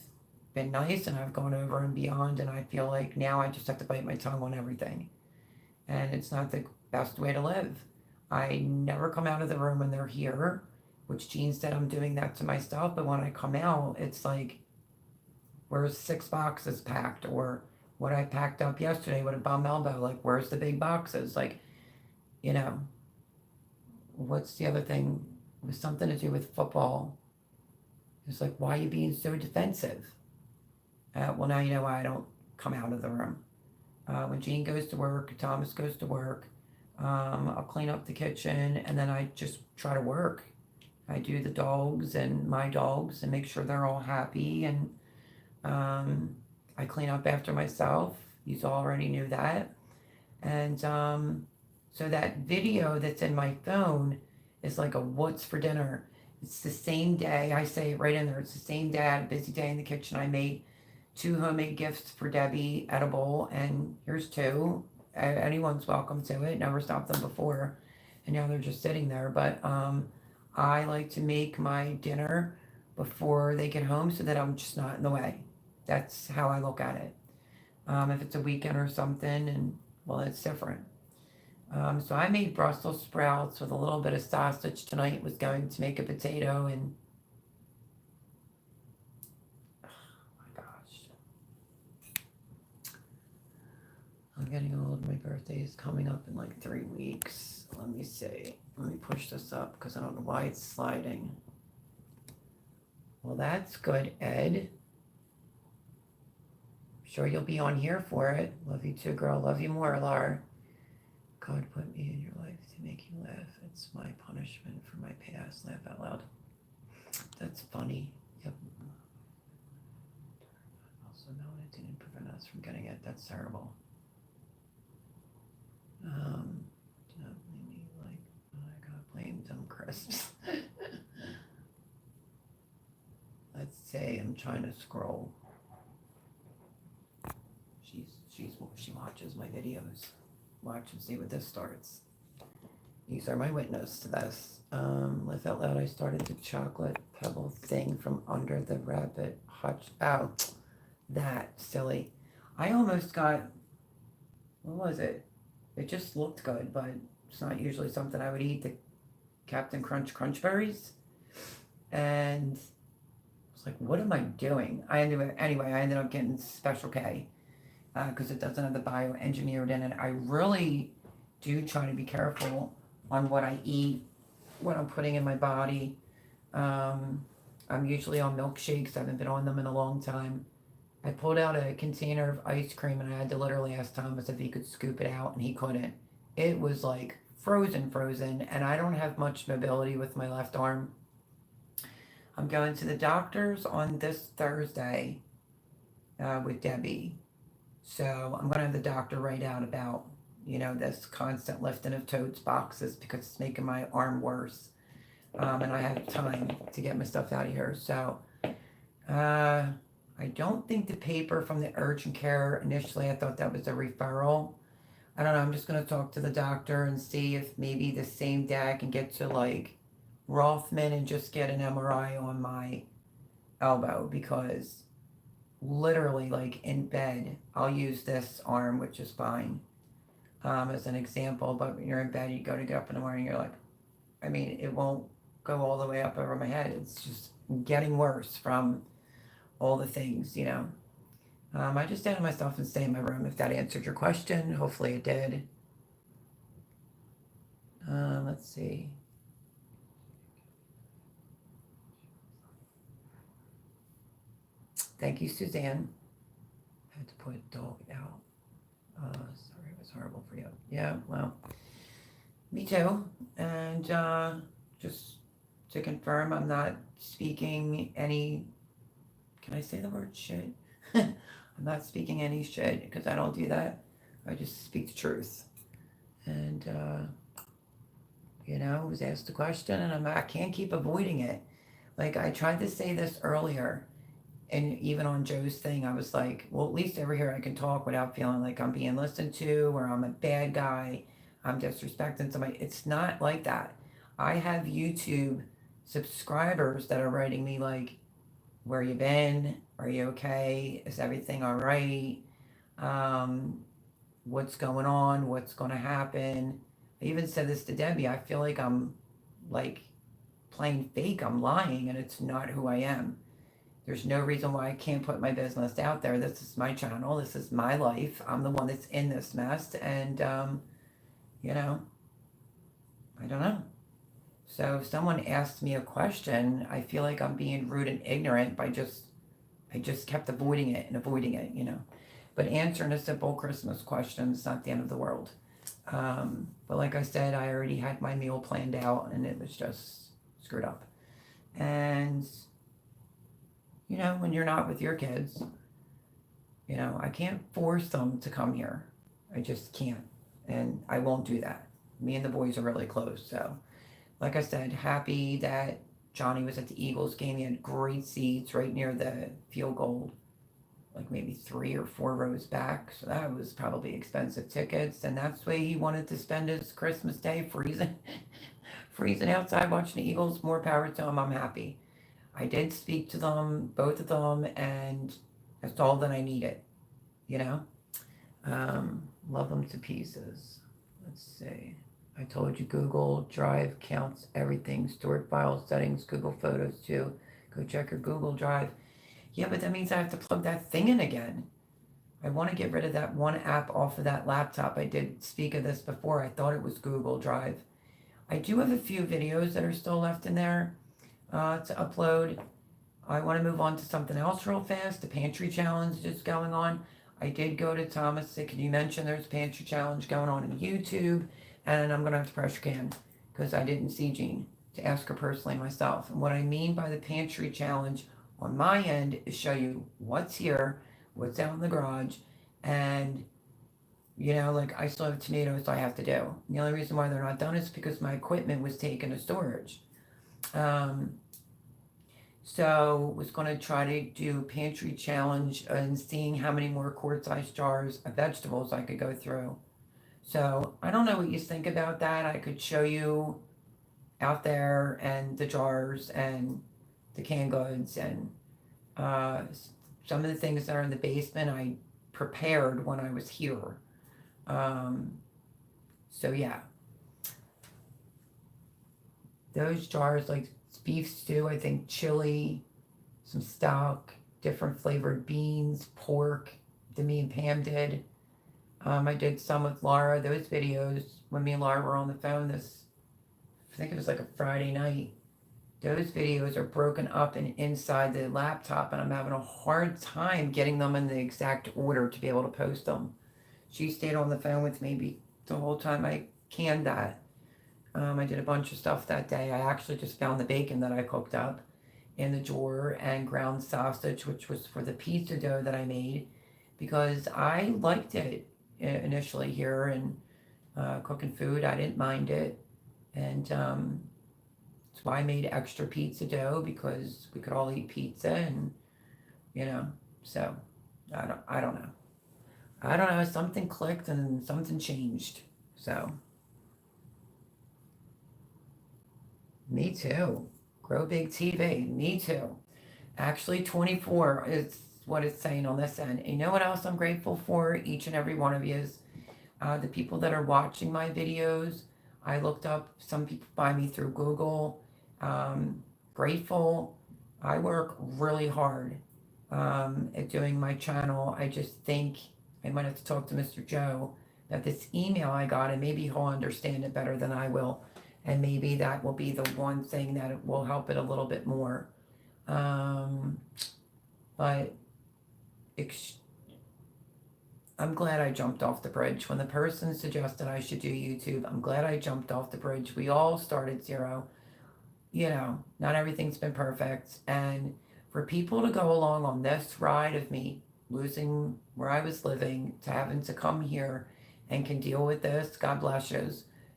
been nice and I've gone over and beyond, and I feel like now I just have to bite my tongue on everything. And it's not the best way to live. I never come out of the room when they're here, which Jean said I'm doing that to myself, but when I come out, it's like, where's 6 boxes packed? Or what I packed up yesterday with a bum elbow, like, where's the big boxes? Like, what's the other thing? It was something to do with football. It's like, why are you being so defensive? Well, now you know why I don't come out of the room. When Jean goes to work, Thomas goes to work, I'll clean up the kitchen, and then I just try to work. I do the dogs and my dogs and make sure they're all happy, and I clean up after myself. You already knew that. And so that video that's in my phone is like a what's for dinner. It's the same day, I say it right in there, it's the same day, I had a busy day in the kitchen. I made 2 homemade gifts for Debbie, edible, and here's 2. Anyone's welcome to it. Never stopped them before, and now they're just sitting there. But I like to make my dinner before they get home so that I'm just not in the way. That's how I look at it. If it's a weekend or something, and well, it's different. So I made Brussels sprouts with a little bit of sausage tonight. Was going to make a potato, and oh my gosh, I'm getting old. My birthday is coming up in like 3 weeks. Let me see. Let me push this up because I don't know why it's sliding. Well, that's good, Ed. Sure you'll be on here for it. Love you too, girl. Love you more, Laura. God put me in your life to make you laugh. It's my punishment for my past. Laugh out loud. That's funny. Yep. Also, no, it didn't prevent us from getting it. That's terrible. Do not blame me like I got blamed on Chris. Let's say I'm trying to scroll. She watches my videos. Watch and see what this starts. These are my witness to this. Laugh out loud. I started the chocolate pebble thing from under the rabbit hutch. Oh, that silly. I almost got, what was it? It just looked good, but it's not usually something I would eat. The Captain Crunch berries. And I was like, what am I doing? I ended up getting Special K. Because it doesn't have the bioengineered in it. I really do try to be careful on what I eat, what I'm putting in my body. I'm usually on milkshakes. I haven't been on them in a long time. I pulled out a container of ice cream and I had to literally ask Thomas if he could scoop it out, and he couldn't. It was like frozen, and I don't have much mobility with my left arm. I'm going to the doctor's on this Thursday with Debbie. So I'm going to have the doctor write out about, this constant lifting of totes boxes because it's making my arm worse. And I have time to get my stuff out of here. So I don't think the paper from the urgent care, initially I thought that was a referral. I don't know, I'm just going to talk to the doctor and see if maybe the same day I can get to like Rothman and just get an MRI on my elbow, because literally like in bed I'll use this arm, which is fine, as an example, but when you're in bed you go to get up in the morning, you're like, it won't go all the way up over my head. It's just getting worse from all the things. I just stand myself and stay in my room, if that answered your question. Hopefully it did. Let's see. Thank you, Suzanne. I had to put a dog out. Sorry, it was horrible for you. Yeah, well, me too. And just to confirm, I'm not speaking any, can I say the word shit? I'm not speaking any shit, because I don't do that. I just speak the truth. And, I was asked the question, and I can't keep avoiding it. Like, I tried to say this earlier, and even on Joe's thing, I was like, well, at least over here I can talk without feeling like I'm being listened to, or I'm a bad guy, I'm disrespecting somebody. It's not like that. I have YouTube subscribers that are writing me like, where you been? Are you okay? Is everything all right? What's going on? What's going to happen? I even said this to Debbie. I feel like I'm like playing fake. I'm lying, and it's not who I am. There's no reason why I can't put my business out there. This is my channel. This is my life. I'm the one that's in this mess. And, I don't know. So if someone asks me a question, I feel like I'm being rude and ignorant I just kept avoiding it. But answering a simple Christmas question is not the end of the world. But like I said, I already had my meal planned out, and it was just screwed up. And, when you're not with your kids, I can't force them to come here. I just can't. And I won't do that. Me and the boys are really close. So, like I said, happy that Johnny was at the Eagles game. He had great seats right near the field goal, like maybe 3 or 4 rows back. So that was probably expensive tickets. And that's the way he wanted to spend his Christmas day, freezing outside watching the Eagles. More power to him. I'm happy. I did speak to them, both of them, and that's all that I needed. Love them to pieces. Let's see. I told you Google Drive counts everything. Stored files, settings, Google Photos too. Go check your Google Drive. Yeah, but that means I have to plug that thing in again. I want to get rid of that one app off of that laptop. I did speak of this before. I thought it was Google Drive. I do have a few videos that are still left in there to upload. I want to move on to something else real fast. The pantry challenge is going on. I did go to Thomas. Can you mention there's a pantry challenge going on in YouTube? And I'm going to have to pressure can, because I didn't see Jean to ask her personally myself. And what I mean by the pantry challenge on my end is show you what's here, what's out in the garage, and like I still have tomatoes I have to do. And the only reason why they're not done is because my equipment was taken to storage. So was going to try to do pantry challenge and seeing how many more quart-sized jars of vegetables I could go through. So I don't know what you think about that. I could show you out there and the jars and the canned goods and some of the things that are in the basement I prepared when I was here. So yeah. Those jars, like beef stew, I think chili, some stock, different flavored beans, pork that me and Pam did. I did some with Laura. Those videos, when me and Laura were on the phone, I think it was like a Friday night. Those videos are broken up and inside the laptop, and I'm having a hard time getting them in the exact order to be able to post them. She stayed on the phone with me the whole time I canned that. I did a bunch of stuff that day. I actually just found the bacon that I cooked up in the drawer and ground sausage, which was for the pizza dough that I made because I liked it initially here and cooking food. I didn't mind it. And that's why I made extra pizza dough because we could all eat pizza and, you know, so I don't know. I don't know. Something clicked and something changed. So, me too. Grow Big TV. Me too. Actually, 24 is what it's saying on this end. And you know what else I'm grateful for? Each and every one of you is the people that are watching my videos. I looked up, some people find me through Google. Grateful. I work really hard at doing my channel. I just think I might have to talk to Mr. Joe that this email I got, and maybe he'll understand it better than I will. And maybe that will be the one thing that will help it a little bit more. But I'm glad I jumped off the bridge. When the person suggested I should do YouTube, I'm glad I jumped off the bridge. We all started zero. You know, not everything's been perfect. And for people to go along on this ride of me losing where I was living to having to come here and can deal with this, God bless you.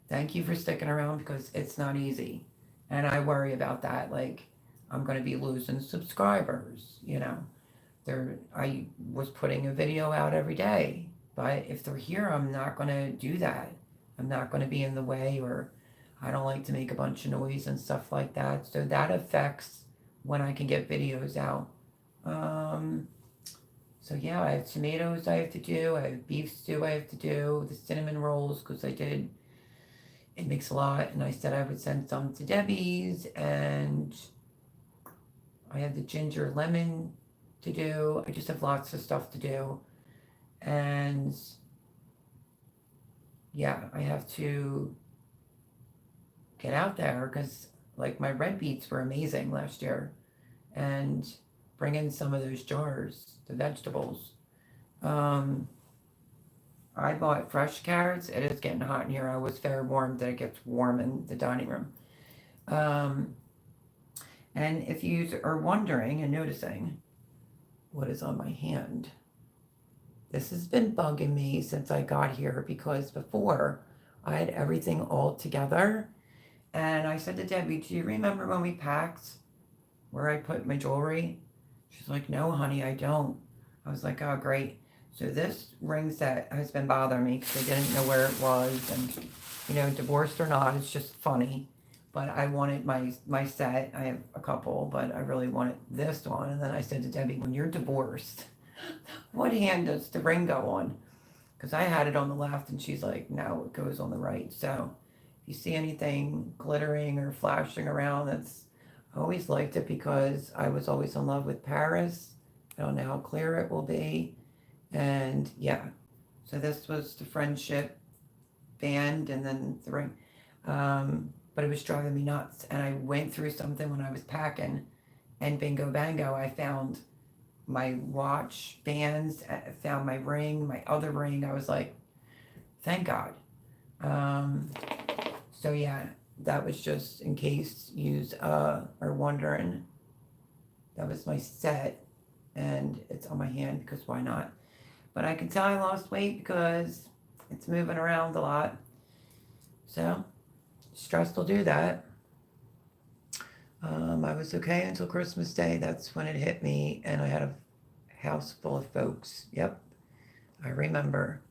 Thank you for sticking around because it's not easy. And I worry about that. Like, I'm going to be losing subscribers, you know. I was putting a video out every day, but if they're here, I'm not going to do that. I'm not going to be in the way, or I don't like to make a bunch of noise and stuff like that. So that affects when I can get videos out. So yeah, I have tomatoes I have to do. I have beef stew I have to do. The cinnamon rolls, because it makes a lot. And I said I would send some to Debbie's. And I have the ginger lemon to do. I just have lots of stuff to do. And yeah, I have to get out there because like my red beets were amazing last year. And bring in some of those jars, the vegetables. I bought fresh carrots. It is getting hot in here. I was fair warned that it gets warm in the dining room. And if you are wondering and noticing what is on my hand, this has been bugging me since I got here because before I had everything all together. And I said to Debbie, do you remember when we packed where I put my jewelry? She's like, no, honey, I don't. I was like, oh, great. So this ring set has been bothering me because I didn't know where it was. And, you know, divorced or not, it's just funny. But I wanted my set. I have a couple, but I really wanted this one. And then I said to Debbie, when you're divorced, what hand does the ring go on? Because I had it on the left, and she's like, no, it goes on the right. So if you see anything glittering or flashing around, I always liked it because I was always in love with Paris. I don't know how clear it will be. And yeah, so this was the friendship band and then the ring. But it was driving me nuts. And I went through something when I was packing, and bingo bango, I found my watch bands, I found my ring, my other ring. I was like, thank God. So yeah, that was just in case you are wondering. That was my set, and it's on my hand because why not? But I can tell I lost weight because it's moving around a lot. So stress will do that. I was okay until Christmas Day. That's when it hit me, and I had a house full of folks. Yep, I remember.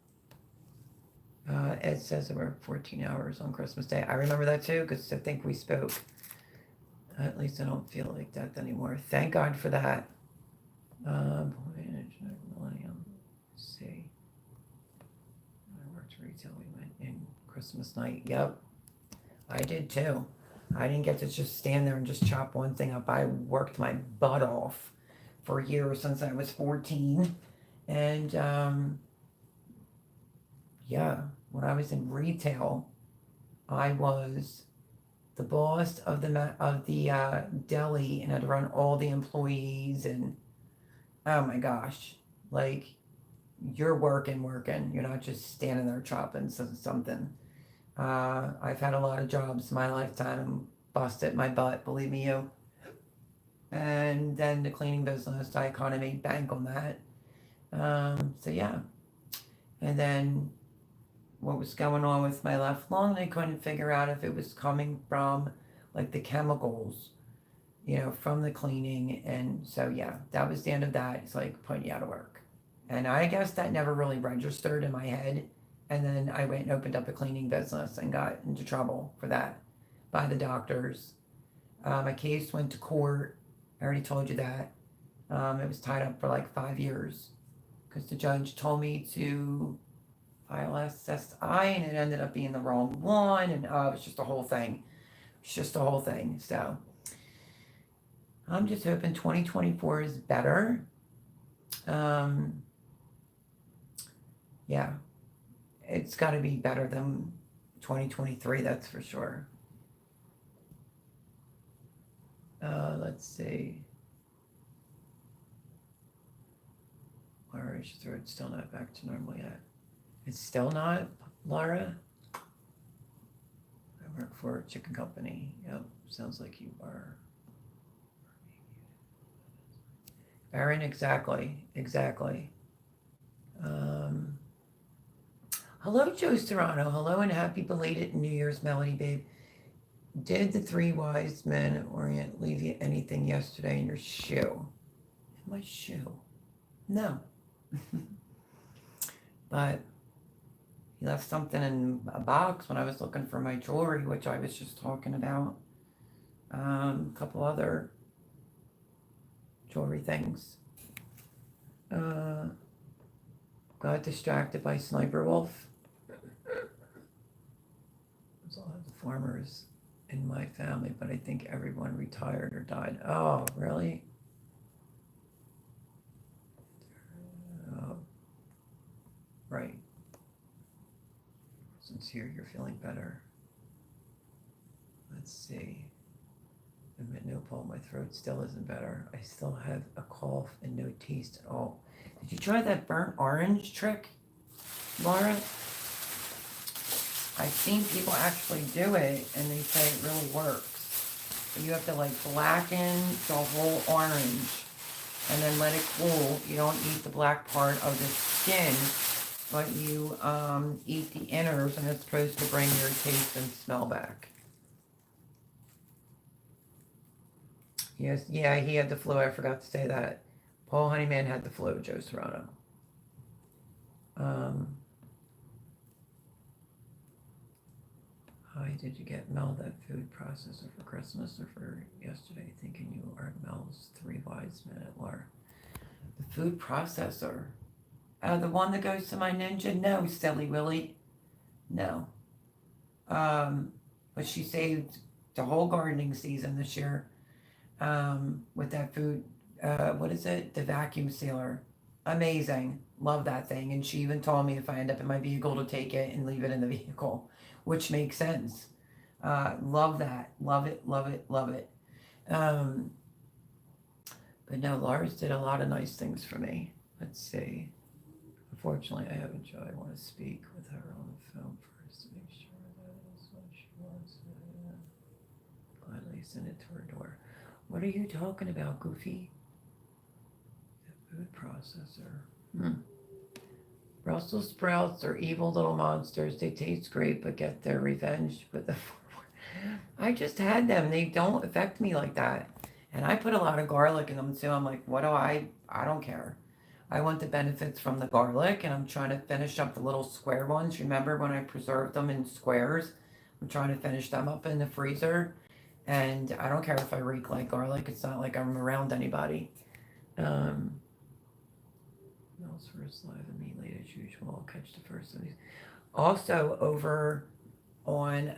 Ed says there were 14 hours on Christmas Day. I remember that too because I think we spoke. At least I don't feel like that anymore. Thank God for that. Millennium. Let's see. I worked retail. We went in Christmas night. Yep, I did too. I didn't get to just stand there and just chop one thing up. I worked my butt off for years since I was 14. And yeah, when I was in retail, I was the boss of the deli and had to run all the employees. And oh my gosh, like you're working. You're not just standing there chopping something. I've had a lot of jobs in my lifetime and busted my butt, believe me you. And then the cleaning business, I kind of made bank on that. So yeah. And then what was going on with my left lung, they couldn't figure out if it was coming from like the chemicals, from the cleaning. And so yeah, that was the end of that. It's like putting you out of work. And I guess that never really registered in my head. And then I went and opened up a cleaning business and got into trouble for that by the doctors. My case went to court. I already told you that. It was tied up for like 5 years because the judge told me to file SSI and it ended up being the wrong one. And it was just a whole thing. It's just a whole thing. So I'm just hoping 2024 is better. Yeah, it's got to be better than 2023, that's for sure. Let's see. Laura's throat's still not back to normal yet. It's still not, Laura? I work for a chicken company. Yep, sounds like you are. Aaron, exactly. Hello, Joe Serrano. Hello and happy belated New Year's melody, babe. Did the three wise men orient leave you anything yesterday in your shoe? In my shoe? No. But he left something in a box when I was looking for my jewelry, which I was just talking about. A couple other jewelry things. Got distracted by Sniper Wolf. There's a lot of the farmers in my family, but I think everyone retired or died. Oh, really? Right. Since here you're feeling better. Let's see. Admit no Paul, my throat still isn't better. I still have a cough and no taste at all. Did you try that burnt orange trick, Laura? I've seen people actually do it and they say it really works. But you have to like blacken the whole orange and then let it cool. You don't eat the black part of the skin, but you eat the inners, and it's supposed to bring your taste and smell back. Yes, yeah, he had the flu. I forgot to say that. Paul Honeyman had the flu, Joe Serrano. Hi, did you get Mel that food processor for Christmas or for yesterday? Thinking you are Mel's three wise men at Lar. The food processor. The one that goes to my Ninja? No, silly Willie. No. But she saved the whole gardening season this year with that food. What is it? The vacuum sealer. Amazing. Love that thing. And she even told me if I end up in my vehicle to take it and leave it in the vehicle, which makes sense. Love that. Love it. But no, Lars did a lot of nice things for me. Let's see. Unfortunately, I haven't tried. I want to speak with her on the phone first to make sure that is what she wants. Gladly send it to her door. What are you talking about, Goofy? The food processor. Brussels sprouts are evil little monsters. They taste great, but get their revenge with the. I just had them. They don't affect me like that. And I put a lot of garlic in them too. I'm like, what do I don't care. I want the benefits from the garlic, and I'm trying to finish up the little square ones. Remember when I preserved them in squares? I'm trying to finish them up in the freezer. And I don't care if I reek like garlic. It's not like I'm around anybody. Mel's first live and me late as usual. I'll catch the first of these. Also, over on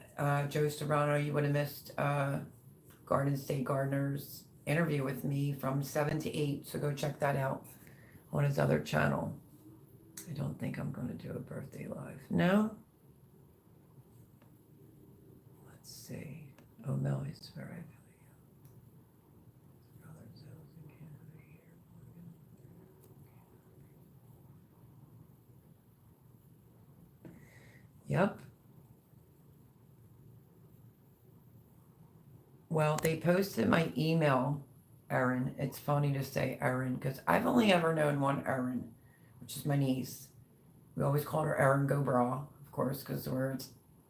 Joe Serrano, you would have missed Garden State Gardener's interview with me from 7 to 8. So go check that out on his other channel. I don't think I'm going to do a birthday live. No? Let's see. Oh, Mel is very Yep. Well, they posted my email, Erin. It's funny to say Erin because I've only ever known one Erin, which is my niece. We always called her Erin Gobra, of course, because we're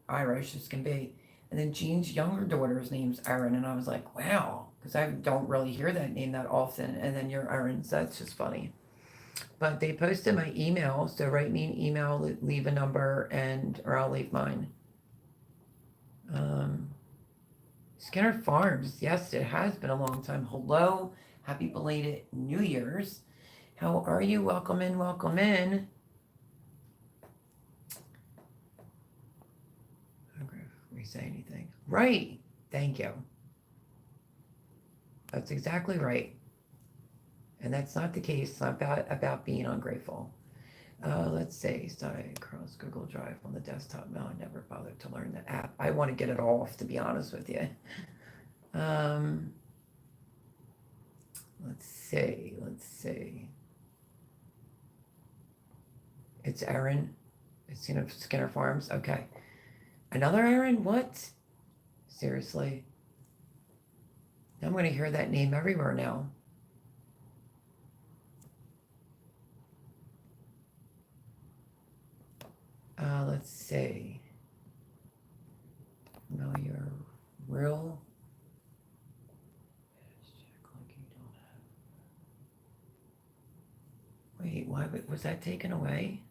Irish as can be. And then Jean's younger daughter's name's Erin, and I was like, wow, because I don't really hear that name that often. And then you're Erin, so that's just funny. But they posted my email, so write me an email, leave a number, and or I'll leave mine. Um, Skinner Farms, yes, it has been a long time. Hello, happy belated New Year's. How are you? Welcome in, welcome in. We say anything. Right. Thank you. That's exactly right. And that's not the case about being ungrateful. Let's see. Starting across Google Drive on the desktop. No, I never bothered to learn the app. I want to get it off, to be honest with you. Let's see. Let's see. It's Erin. It's Skinner Farms. Okay. Another Erin? What? Seriously? I'm going to hear that name everywhere now. Let's see. No, you're real. Wait, why was that taken away?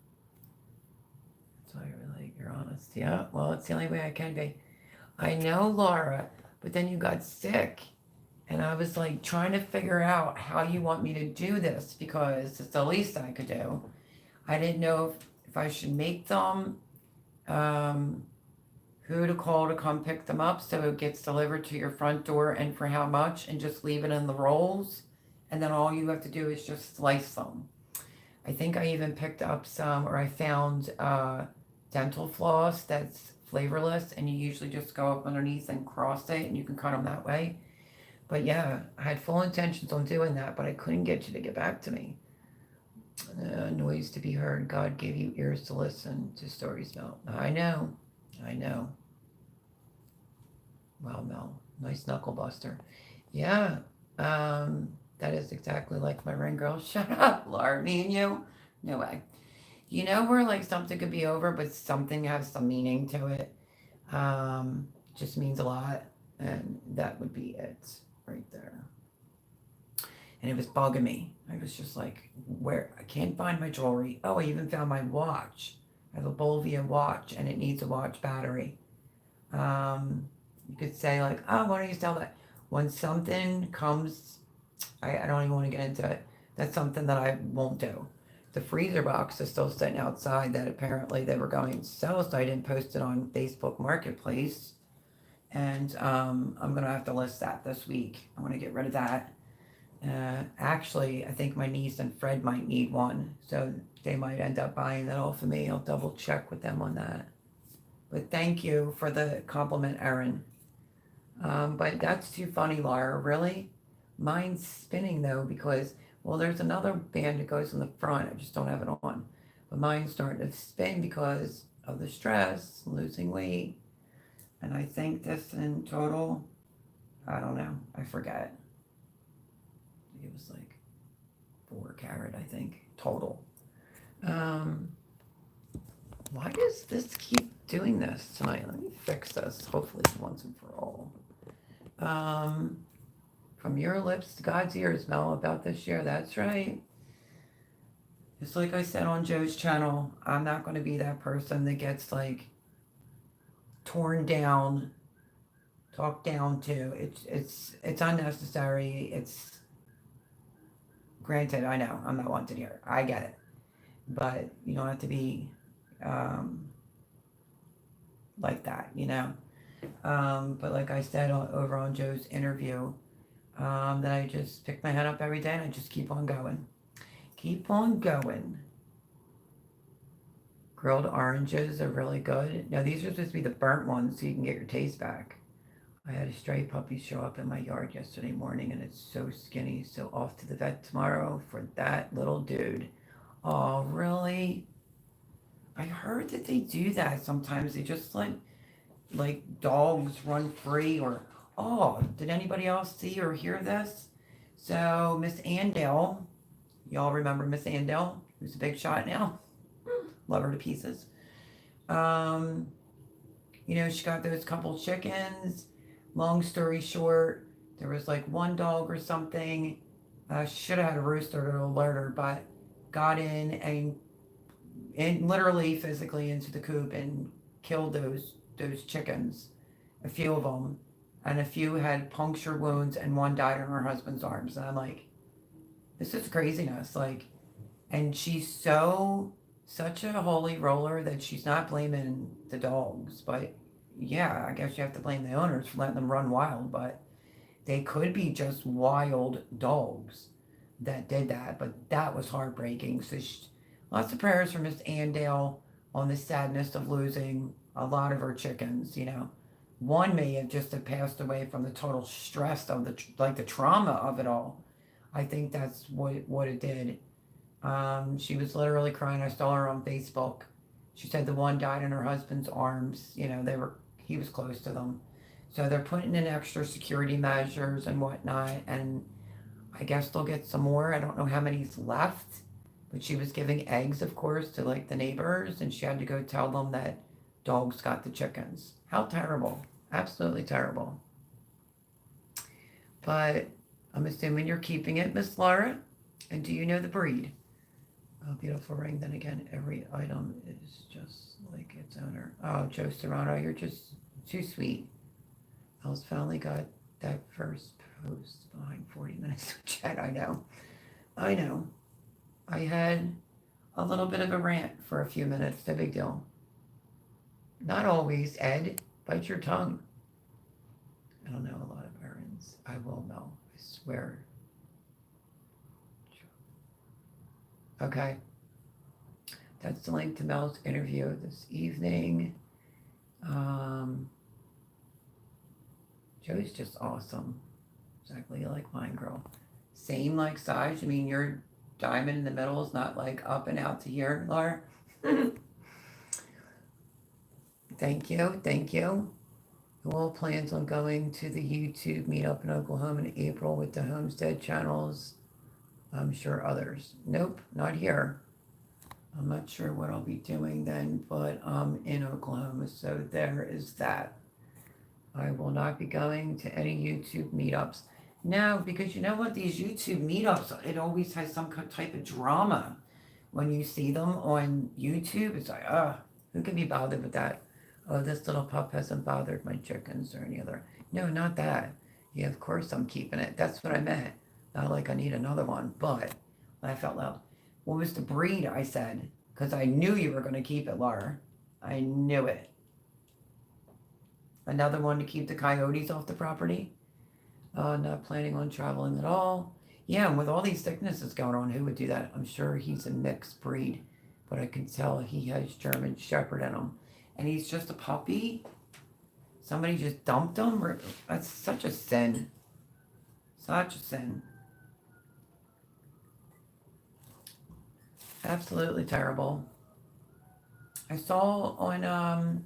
So I really, you're honest. Yeah, well, it's the only way I can be. I know, Laura, but then you got sick. And I was like trying to figure out how you want me to do this because it's the least I could do. I didn't know if I should make them, who to call to come pick them up so it gets delivered to your front door and for how much, and just leave it in the rolls. And then all you have to do is just slice them. I think I even picked up some, or I found dental floss that's flavorless, and you usually just go up underneath and cross it, and you can cut them that way. But yeah, I had full intentions on doing that, but I couldn't get you to get back to me. Noise to be heard. God gave you ears to listen to stories, Mel. I know. I know. Wow, Mel. Nice knuckle buster. Yeah. That is exactly like my ring girl. Shut up, Laura. Me and you? No way. You know where like something could be over, but something has some meaning to it. Just means a lot. And that would be it right there. And it was bugging me. I was just like, where? I can't find my jewelry. Oh, I even found my watch. I have a Bolvia watch and it needs a watch battery. You could say like, oh, why don't you sell that? When something comes, I don't even want to get into it. That's something that I won't do. The freezer box is still sitting outside that apparently they were going to sell, so I didn't post it on Facebook Marketplace. And I'm going to have to list that this week. I want to get rid of that. Actually, I think my niece and Fred might need one, so they might end up buying that off of me. I'll double check with them on that. But thank you for the compliment, Erin. But that's too funny, Laura. Really? Mine's spinning though because, well, there's another band that goes in the front. I just don't have it on. But mine's starting to spin because of the stress, losing weight. And I think this in total, I don't know. I forget. It was like 4 carat, I think, total. Why does this keep doing this tonight? Let me fix this, hopefully once and for all. From your lips to God's ears, Mel, about this year. That's right. Just like I said on Joe's channel, I'm not going to be that person that gets like torn down, talked down to. It's unnecessary. It's granted, I know I'm not wanted here. I get it, but you don't have to be like that, you know. But like I said over on Joe's interview, that I just pick my head up every day and I just keep on going. Keep on going. Grilled oranges are really good. Now these are supposed to be the burnt ones so you can get your taste back. I had a stray puppy show up in my yard yesterday morning and it's so skinny, so off to the vet tomorrow for that little dude. Oh, really? I heard that they do that sometimes. They just let like dogs run free or Oh, did anybody else see or hear this? So Miss Andell, y'all remember Miss Andell, who's a big shot now? Love her to pieces. Um, she got those couple chickens. Long story short, there was like one dog or something. She should have had a rooster to alert her, but got in and literally physically into the coop and killed those chickens, a few of them, and a few had puncture wounds, and one died in her husband's arms. And I'm like, this is craziness. Like, and she's such a holy roller that she's not blaming the dogs, but yeah, I guess you have to blame the owners for letting them run wild, but they could be just wild dogs that did that, but that was heartbreaking. So lots of prayers for Miss Andale on the sadness of losing a lot of her chickens. One may have just have passed away from the total stress of the trauma of it all. I think that's what it did. She was literally crying. I saw her on Facebook. She said the one died in her husband's arms. He was close to them. So they're putting in extra security measures and whatnot, and I guess they'll get some more. I don't know how many's left, but she was giving eggs, of course, to like the neighbors, and she had to go tell them that dogs got the chickens. How terrible. Absolutely terrible. But I'm assuming you're keeping it, Miss Laura. And do you know the breed? Oh, beautiful ring. Then again, every item is just like its owner. Oh, Joe Serrano, you're just too sweet. I was finally got that first post behind 40 minutes of chat. I know. I know. I had a little bit of a rant for a few minutes. No big deal. Not always, Ed. Bite your tongue. I don't know a lot of errands. I will know. I swear. Okay. That's the link to Mel's interview this evening. Joey's just awesome. Exactly like mine, girl. Same like size. I mean, your diamond in the middle is not like up and out to here, Laura. Thank you. Thank you. Who all plans on going to the YouTube meetup in Oklahoma in April with the Homestead channels? I'm sure others. Nope, not here. I'm not sure what I'll be doing then, but I'm in Oklahoma, so there is that. I will not be going to any YouTube meetups. No, because you know what? These YouTube meetups, it always has some type of drama. When you see them on YouTube, it's like, who can be bothered with that? Oh, this little pup hasn't bothered my chickens or any other. No, not that. Yeah, of course I'm keeping it. That's what I meant. Not like I need another one, but laugh out loud. What was the breed? I said, because I knew you were going to keep it, Laura. I knew it. Another one to keep the coyotes off the property. Not planning on traveling at all. Yeah, and with all these sicknesses going on, who would do that? I'm sure he's a mixed breed, but I can tell he has German Shepherd in him. And he's just a puppy. Somebody just dumped him. That's such a sin. Such a sin. Absolutely terrible. I saw on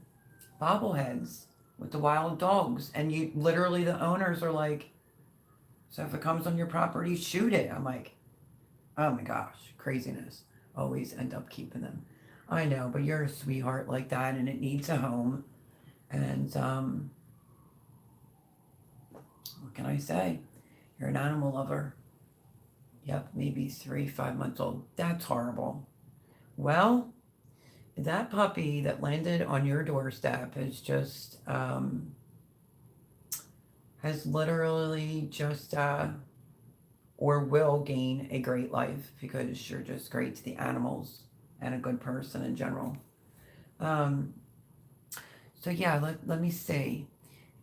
bobbleheads with the wild dogs, and you literally the owners are like, so if it comes on your property, shoot it. I'm like, oh my gosh, craziness. Always end up keeping them. I know, but you're a sweetheart like that, and it needs a home. And what can I say? You're an animal lover. Yep, maybe 3, 5 months old. That's horrible. Well, that puppy that landed on your doorstep is just has literally just or will gain a great life because you're just great to the animals and a good person in general. So yeah, let me see.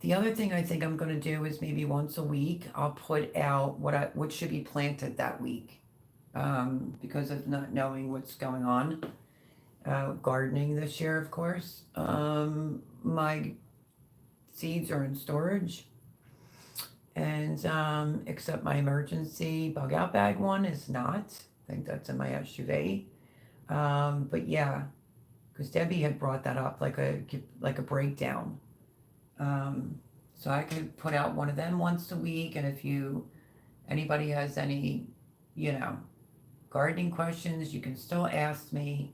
The other thing I think I'm going to do is maybe once a week I'll put out what should be planted that week, because of not knowing what's going on. Gardening this year, of course. My seeds are in storage, and except my emergency bug out bag one is not. I think that's in my SUV. But yeah, because Debbie had brought that up like a breakdown. So So I could put out one of them once a week. And if anybody has any, gardening questions, you can still ask me.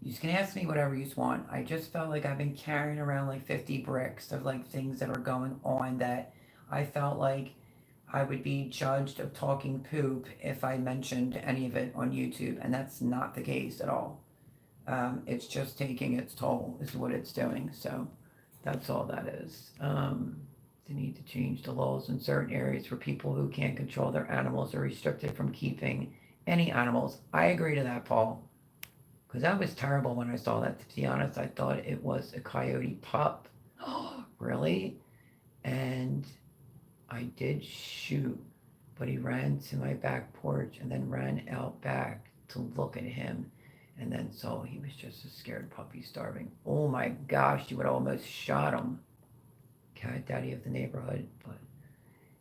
You can ask me whatever you want. I just felt like I've been carrying around like 50 bricks of like things that are going on that I felt like I would be judged of talking poop if I mentioned any of it on YouTube, and that's not the case at all. It's just taking its toll, is what it's doing. So that's all that is. They need to change the laws in certain areas for people who can't control their animals are restricted from keeping any animals. I agree to that, Paul. Because that was terrible when I saw that, to be honest. I thought it was a coyote pup. Really? And I did shoot, but he ran to my back porch and then ran out back to look at him. And then saw he was just a scared puppy starving. Oh my gosh, you would almost shot him. Cat daddy of the neighborhood, but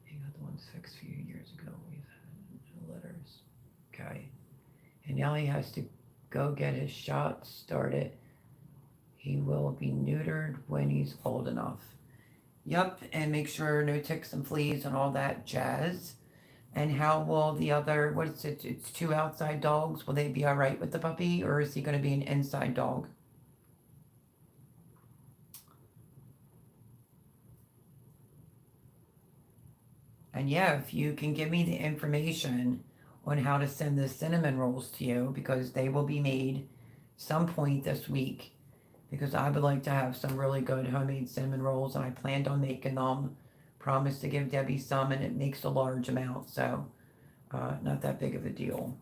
he got the ones fixed a few years ago. We've had no letters. Okay. And now he has to go get his shot started. He will be neutered when he's old enough. Yep, and make sure no ticks and fleas and all that jazz. And how will the other, what is it? It's two outside dogs. Will they be all right with the puppy, or is he going to be an inside dog? And yeah, if you can give me the information on how to send the cinnamon rolls to you, because they will be made some point this week, because I would like to have some really good homemade cinnamon rolls, and I planned on making them. Promised to give Debbie some, and it makes a large amount, so not that big of a deal.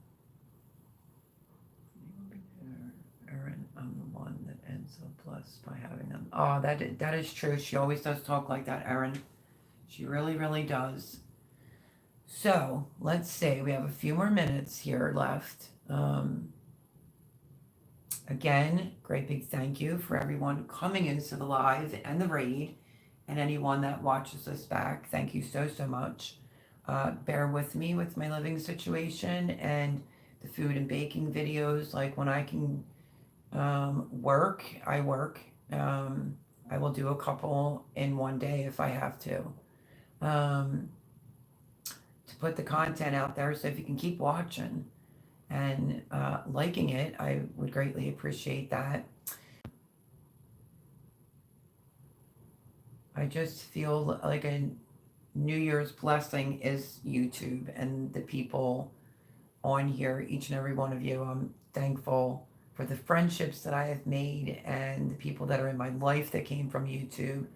Erin, I'm the one that ends up blessed by having them. Oh, that is true. She always does talk like that, Erin. She really, really does. So let's see. We have a few more minutes here left. Again, great big thank you for everyone coming into the live and the raid, and anyone that watches us back. Thank you so, so much. Bear with me with my living situation and the food and baking videos. Like when I can work, I work. I will do a couple in one day if I have to put the content out there. So if you can keep watching and liking it, I would greatly appreciate that. I just feel like a New Year's blessing is YouTube and the people on here, each and every one of you. I'm thankful for the friendships that I have made and the people that are in my life that came from YouTube.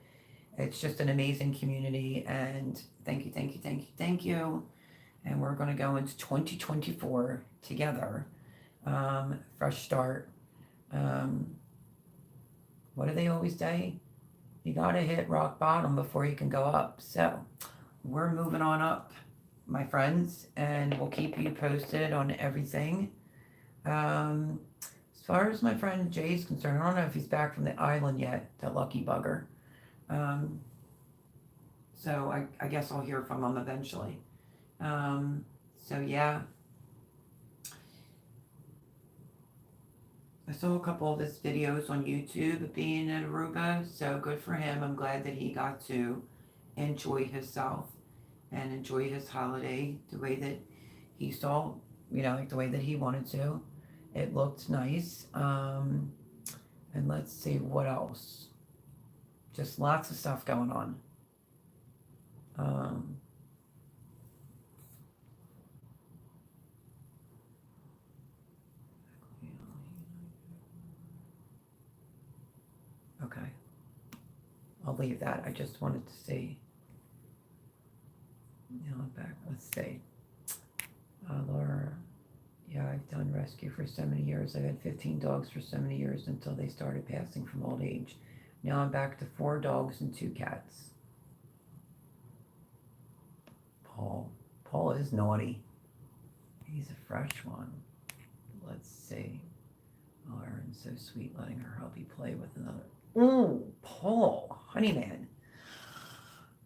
It's just an amazing community, and thank you, thank you, thank you, thank you. And we're going to go into 2024 together. Fresh start. What do they always say? You got to hit rock bottom before you can go up. So we're moving on up, my friends, and we'll keep you posted on everything. As far as my friend Jay's concerned, I don't know if he's back from the island yet, that lucky bugger. So I guess I'll hear from him eventually. So yeah, I saw a couple of his videos on YouTube being in Aruba, so good for him. I'm glad that he got to enjoy himself and enjoy his holiday the way that he saw, like the way that he wanted to. It looked nice. And let's see what else. Just lots of stuff going on. Okay. I'll leave that. I just wanted to see. Back. Let's see. Laura. Yeah, I've done rescue for so many years. I've had 15 dogs for so many years until they started passing from old age. Now I'm back to 4 dogs and 2 cats. Paul is naughty. He's a fresh one. Let's see. Oh, Erin's so sweet letting her hubby play with another. Ooh, Paul, honey man.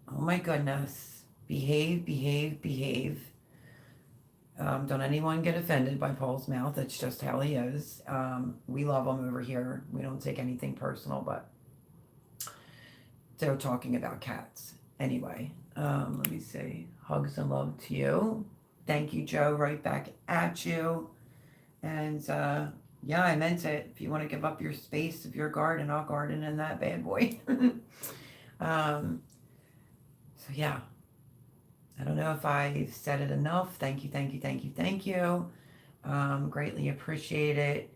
Oh my goodness. Behave, behave, behave. Don't anyone get offended by Paul's mouth. It's just how he is. We love him over here. We don't take anything personal, but they're talking about cats. Anyway, let me see. Hugs and love to you. Thank you, Joe. Right back at you. And yeah, I meant it. If you want to give up your space of your garden, I'll garden in that bad boy. um, so yeah, I don't know if I said it enough. Thank you, thank you, thank you, thank you. Greatly appreciate it.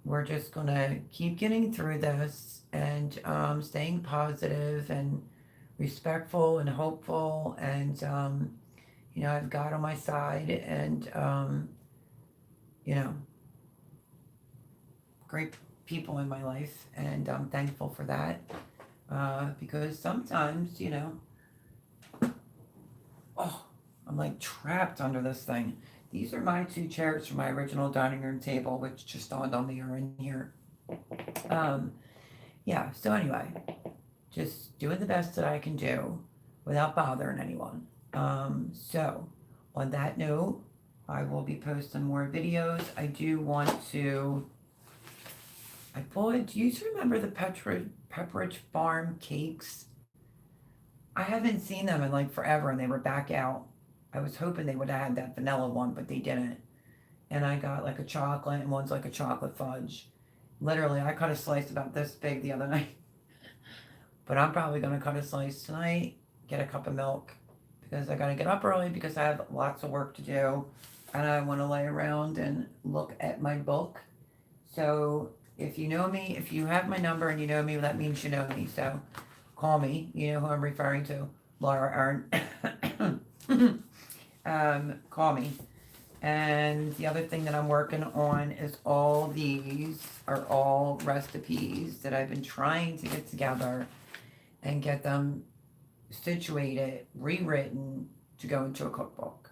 We're just gonna keep getting through this and staying positive and respectful and hopeful. And you know, I've God on my side, and you know, great people in my life, and I'm thankful for that. Because sometimes, you know, oh, I'm like trapped under this thing. These are my two chairs from my original dining room table, which just dawned on me are in here. Um, yeah, so anyway, just doing the best that I can do without bothering anyone. So, on that note, I will be posting more videos. I do want to. I bought. Do you remember the Pepperidge Farm cakes? I haven't seen them in like forever, and they were back out. I was hoping they would have had that vanilla one, but they didn't. And I got like a chocolate, and one's like a chocolate fudge. Literally, I cut a slice about this big the other night. But I'm probably gonna cut a slice tonight, get a cup of milk, because I gotta get up early because I have lots of work to do, and I want to lay around and look at my book. So if you know me, if you have my number and you know me, that means you know me. So call me. You know who I'm referring to, Laura Aaron. Call me. And the other thing that I'm working on is all these are all recipes that I've been trying to get together and get them situated, rewritten to go into a cookbook.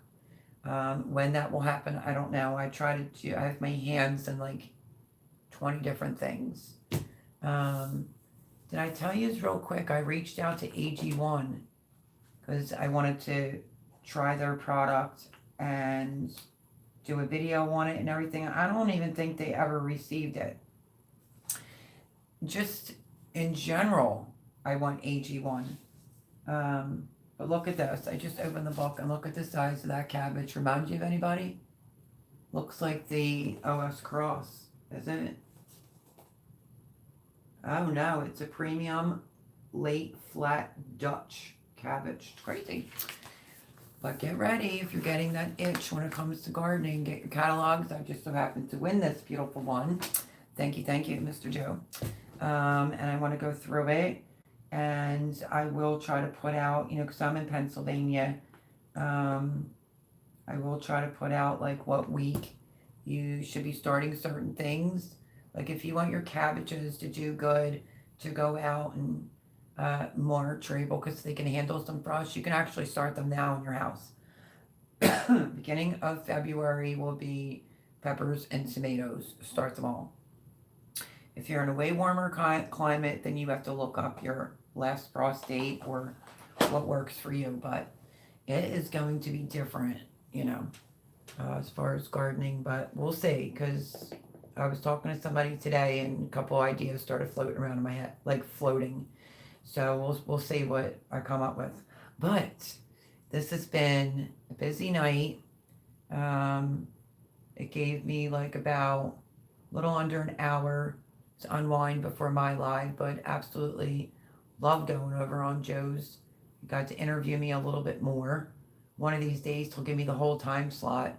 When that will happen, I don't know. I have my hands in like 20 different things. Did I tell you this real quick? I reached out to AG1 because I wanted to try their product and do a video on it and everything. I don't even think they ever received it. Just in general, I want AG1. But look at this. I just opened the book and look at the size of that cabbage. Remind you of anybody? Looks like the OS Cross, isn't it? Oh no, it's a premium late flat Dutch cabbage. It's crazy. But get ready if you're getting that itch when it comes to gardening. Get your catalogs. I just so happened to win this beautiful one. Thank you, Mr. Joe. And I want to go through it. And I will try to put out, you know, because I'm in Pennsylvania, I will try to put out like what week you should be starting certain things. Like if you want your cabbages to do good, to go out and March or April because they can handle some frost, you can actually start them now in your house. Beginning of February will be peppers and tomatoes. Start them all. If you're in a way warmer climate, then you have to look up your last frost date or what works for you. But it is going to be different, you know, as far as gardening. But we'll see, because I was talking to somebody today and a couple ideas started floating around in my head, like floating. So we'll see what I come up with. But this has been a busy night. It gave me like about a little under an hour to unwind before my live, but absolutely love going over on Joe's. Got to interview me a little bit more. One of these days he'll give me the whole time slot.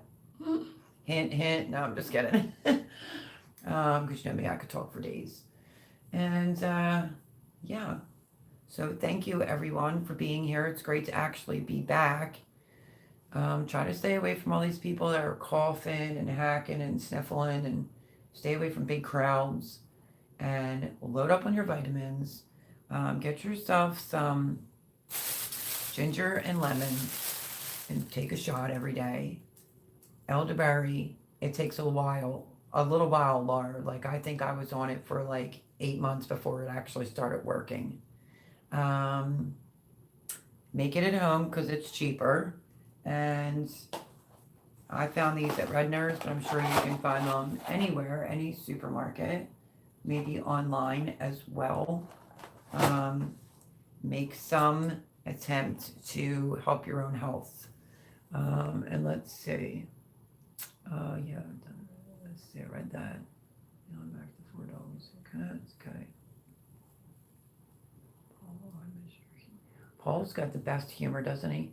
Hint, hint. No, I'm just kidding. Because you know me, I could talk for days. And yeah. So thank you everyone for being here. It's great to actually be back. Try to stay away from all these people that are coughing and hacking and sniffling, and stay away from big crowds, and load up on your vitamins. Get yourself some ginger and lemon and take a shot every day. Elderberry, it takes a little while, Laura. Like I think I was on it for like 8 months before it actually started working. Make it at home because it's cheaper. And I found these at Redner's, but I'm sure you can find them anywhere, any supermarket, maybe online as well. Make some attempt to help your own health. And let's see. Yeah, let's see, I read that. I'm back to $4. Okay. Paul's got the best humor, doesn't he?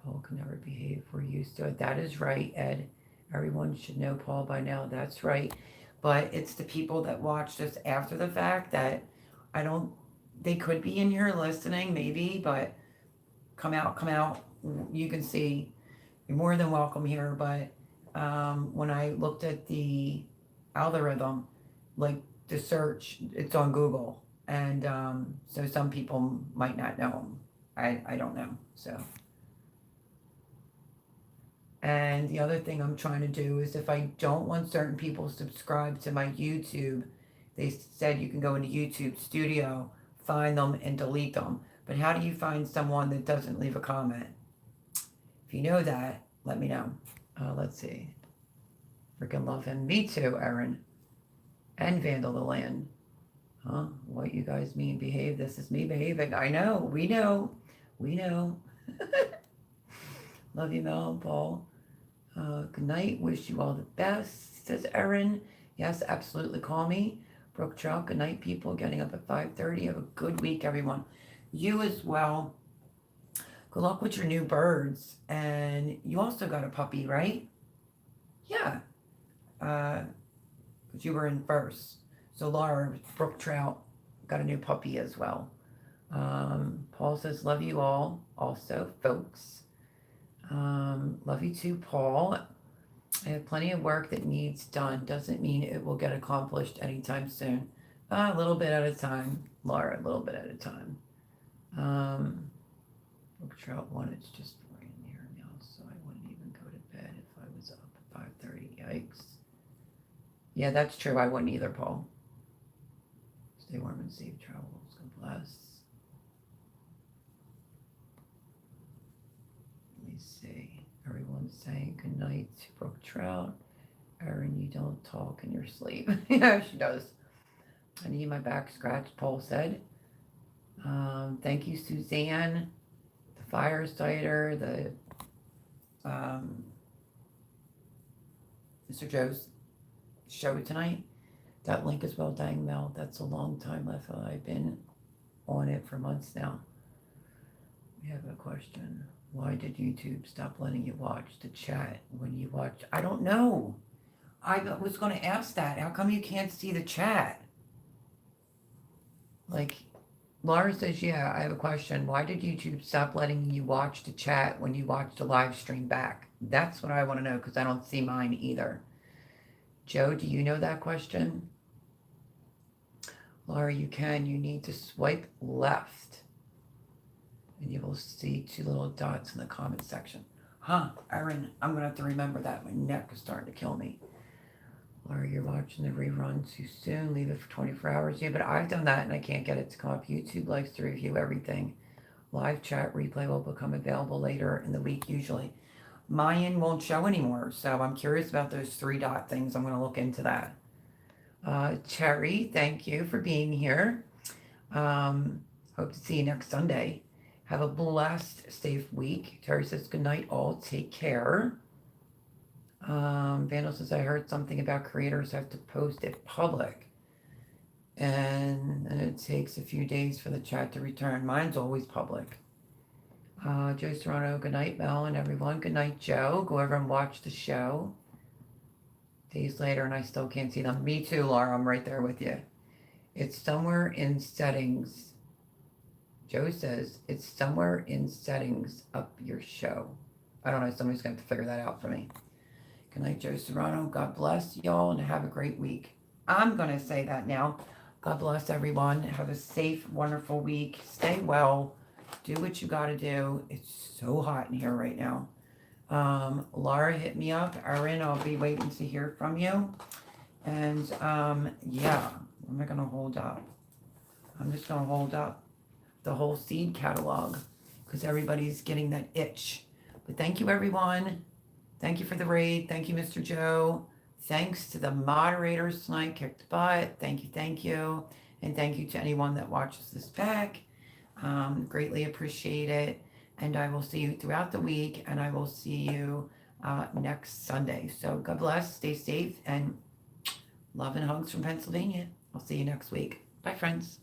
Paul can never behave. We're used to it. That is right, Ed. Everyone should know Paul by now. That's right. But it's the people that watched us after the fact that I don't, they could be in here listening, maybe, but come out, come out. You can see you're more than welcome here. But when I looked at the algorithm, like the search, it's on Google. And so some people might not know him. I don't know. So. And the other thing I'm trying to do is if I don't want certain people subscribed to my YouTube, they said you can go into YouTube Studio, find them, and delete them. But how do you find someone that doesn't leave a comment? If you know that, let me know. Let's see. Freaking love him. Me too, Erin. And Vandal the Land. Huh? What you guys mean behave? This is me behaving. I know. We know. We know. Love you, Mel and Paul. Good night. Wish you all the best, says Erin. Yes, absolutely. Call me. Brooke Trout. Good night, people. Getting up at 5:30. Have a good week, everyone. You as well. Good luck with your new birds. And you also got a puppy, right? Yeah. Because you were in first. So Laura, Brooke Trout, got a new puppy as well. Paul says, love you all. Also, folks. Love you too, Paul. I have plenty of work that needs done. Doesn't mean it will get accomplished anytime soon. A little bit at a time, Laura, a little bit at a time. Brooke Trout 1, it's just raining here now, so I wouldn't even go to bed if I was up at 5:30. Yikes. Yeah, that's true. I wouldn't either, Paul. Stay warm and safe travels. God bless. Let me see. Everyone's saying good night to Brooke Trout. Erin, you don't talk in your sleep. Yeah, she does. I need my back scratched, Paul said. Thank you, Suzanne, the Firesider, the Mr. Joe's show tonight. That link as well, dang Mel. That's a long time left. I've been on it for months now. We have a question. Why did YouTube stop letting you watch the chat when you watch? I don't know. I was going to ask that. How come you can't see the chat? Like, Laura says, yeah, I have a question. Why did YouTube stop letting you watch the chat when you watch the live stream back? That's what I want to know because I don't see mine either. Joe, do you know that question? Laura, you can. You need to swipe left. And you will see 2 little dots in the comment section. Huh, Erin, I'm going to have to remember that. My neck is starting to kill me. Laura, you're watching the rerun too soon. Leave it for 24 hours. Yeah, but I've done that and I can't get it to come up. YouTube likes to review everything. Live chat replay will become available later in the week usually. Mine won't show anymore, so I'm curious about those 3 dot things. I'm going to look into that. Cherry, thank you for being here. Hope to see you next Sunday. Have a blessed, safe week. Terry says, good night, all. Take care. Vandal says, I heard something about creators have to post it public. And it takes a few days for the chat to return. Mine's always public. Joe Serrano, good night, Mel, and everyone. Good night, Joe. Go over and watch the show. Days later, and I still can't see them. Me too, Laura. I'm right there with you. It's somewhere in settings. Joe says, it's somewhere in settings up your show. I don't know. Somebody's going to have to figure that out for me. Good night, Joe Serrano. God bless y'all and have a great week. I'm going to say that now. God bless everyone. Have a safe, wonderful week. Stay well. Do what you got to do. It's so hot in here right now. Laura, hit me up. Erin, I'll be waiting to hear from you. And yeah, what am I going to hold up? I'm just going to hold up the whole seed catalog because everybody's getting that itch. But thank you, everyone. Thank you for the raid. Thank you, Mr. Joe. Thanks to the moderators tonight. Kicked butt. Thank you, thank you. And thank you to anyone that watches this back. Greatly appreciate it. And I will see you throughout the week, and I will see you next Sunday. So God bless, stay safe, and love and hugs from Pennsylvania. I'll see you next week. Bye, friends.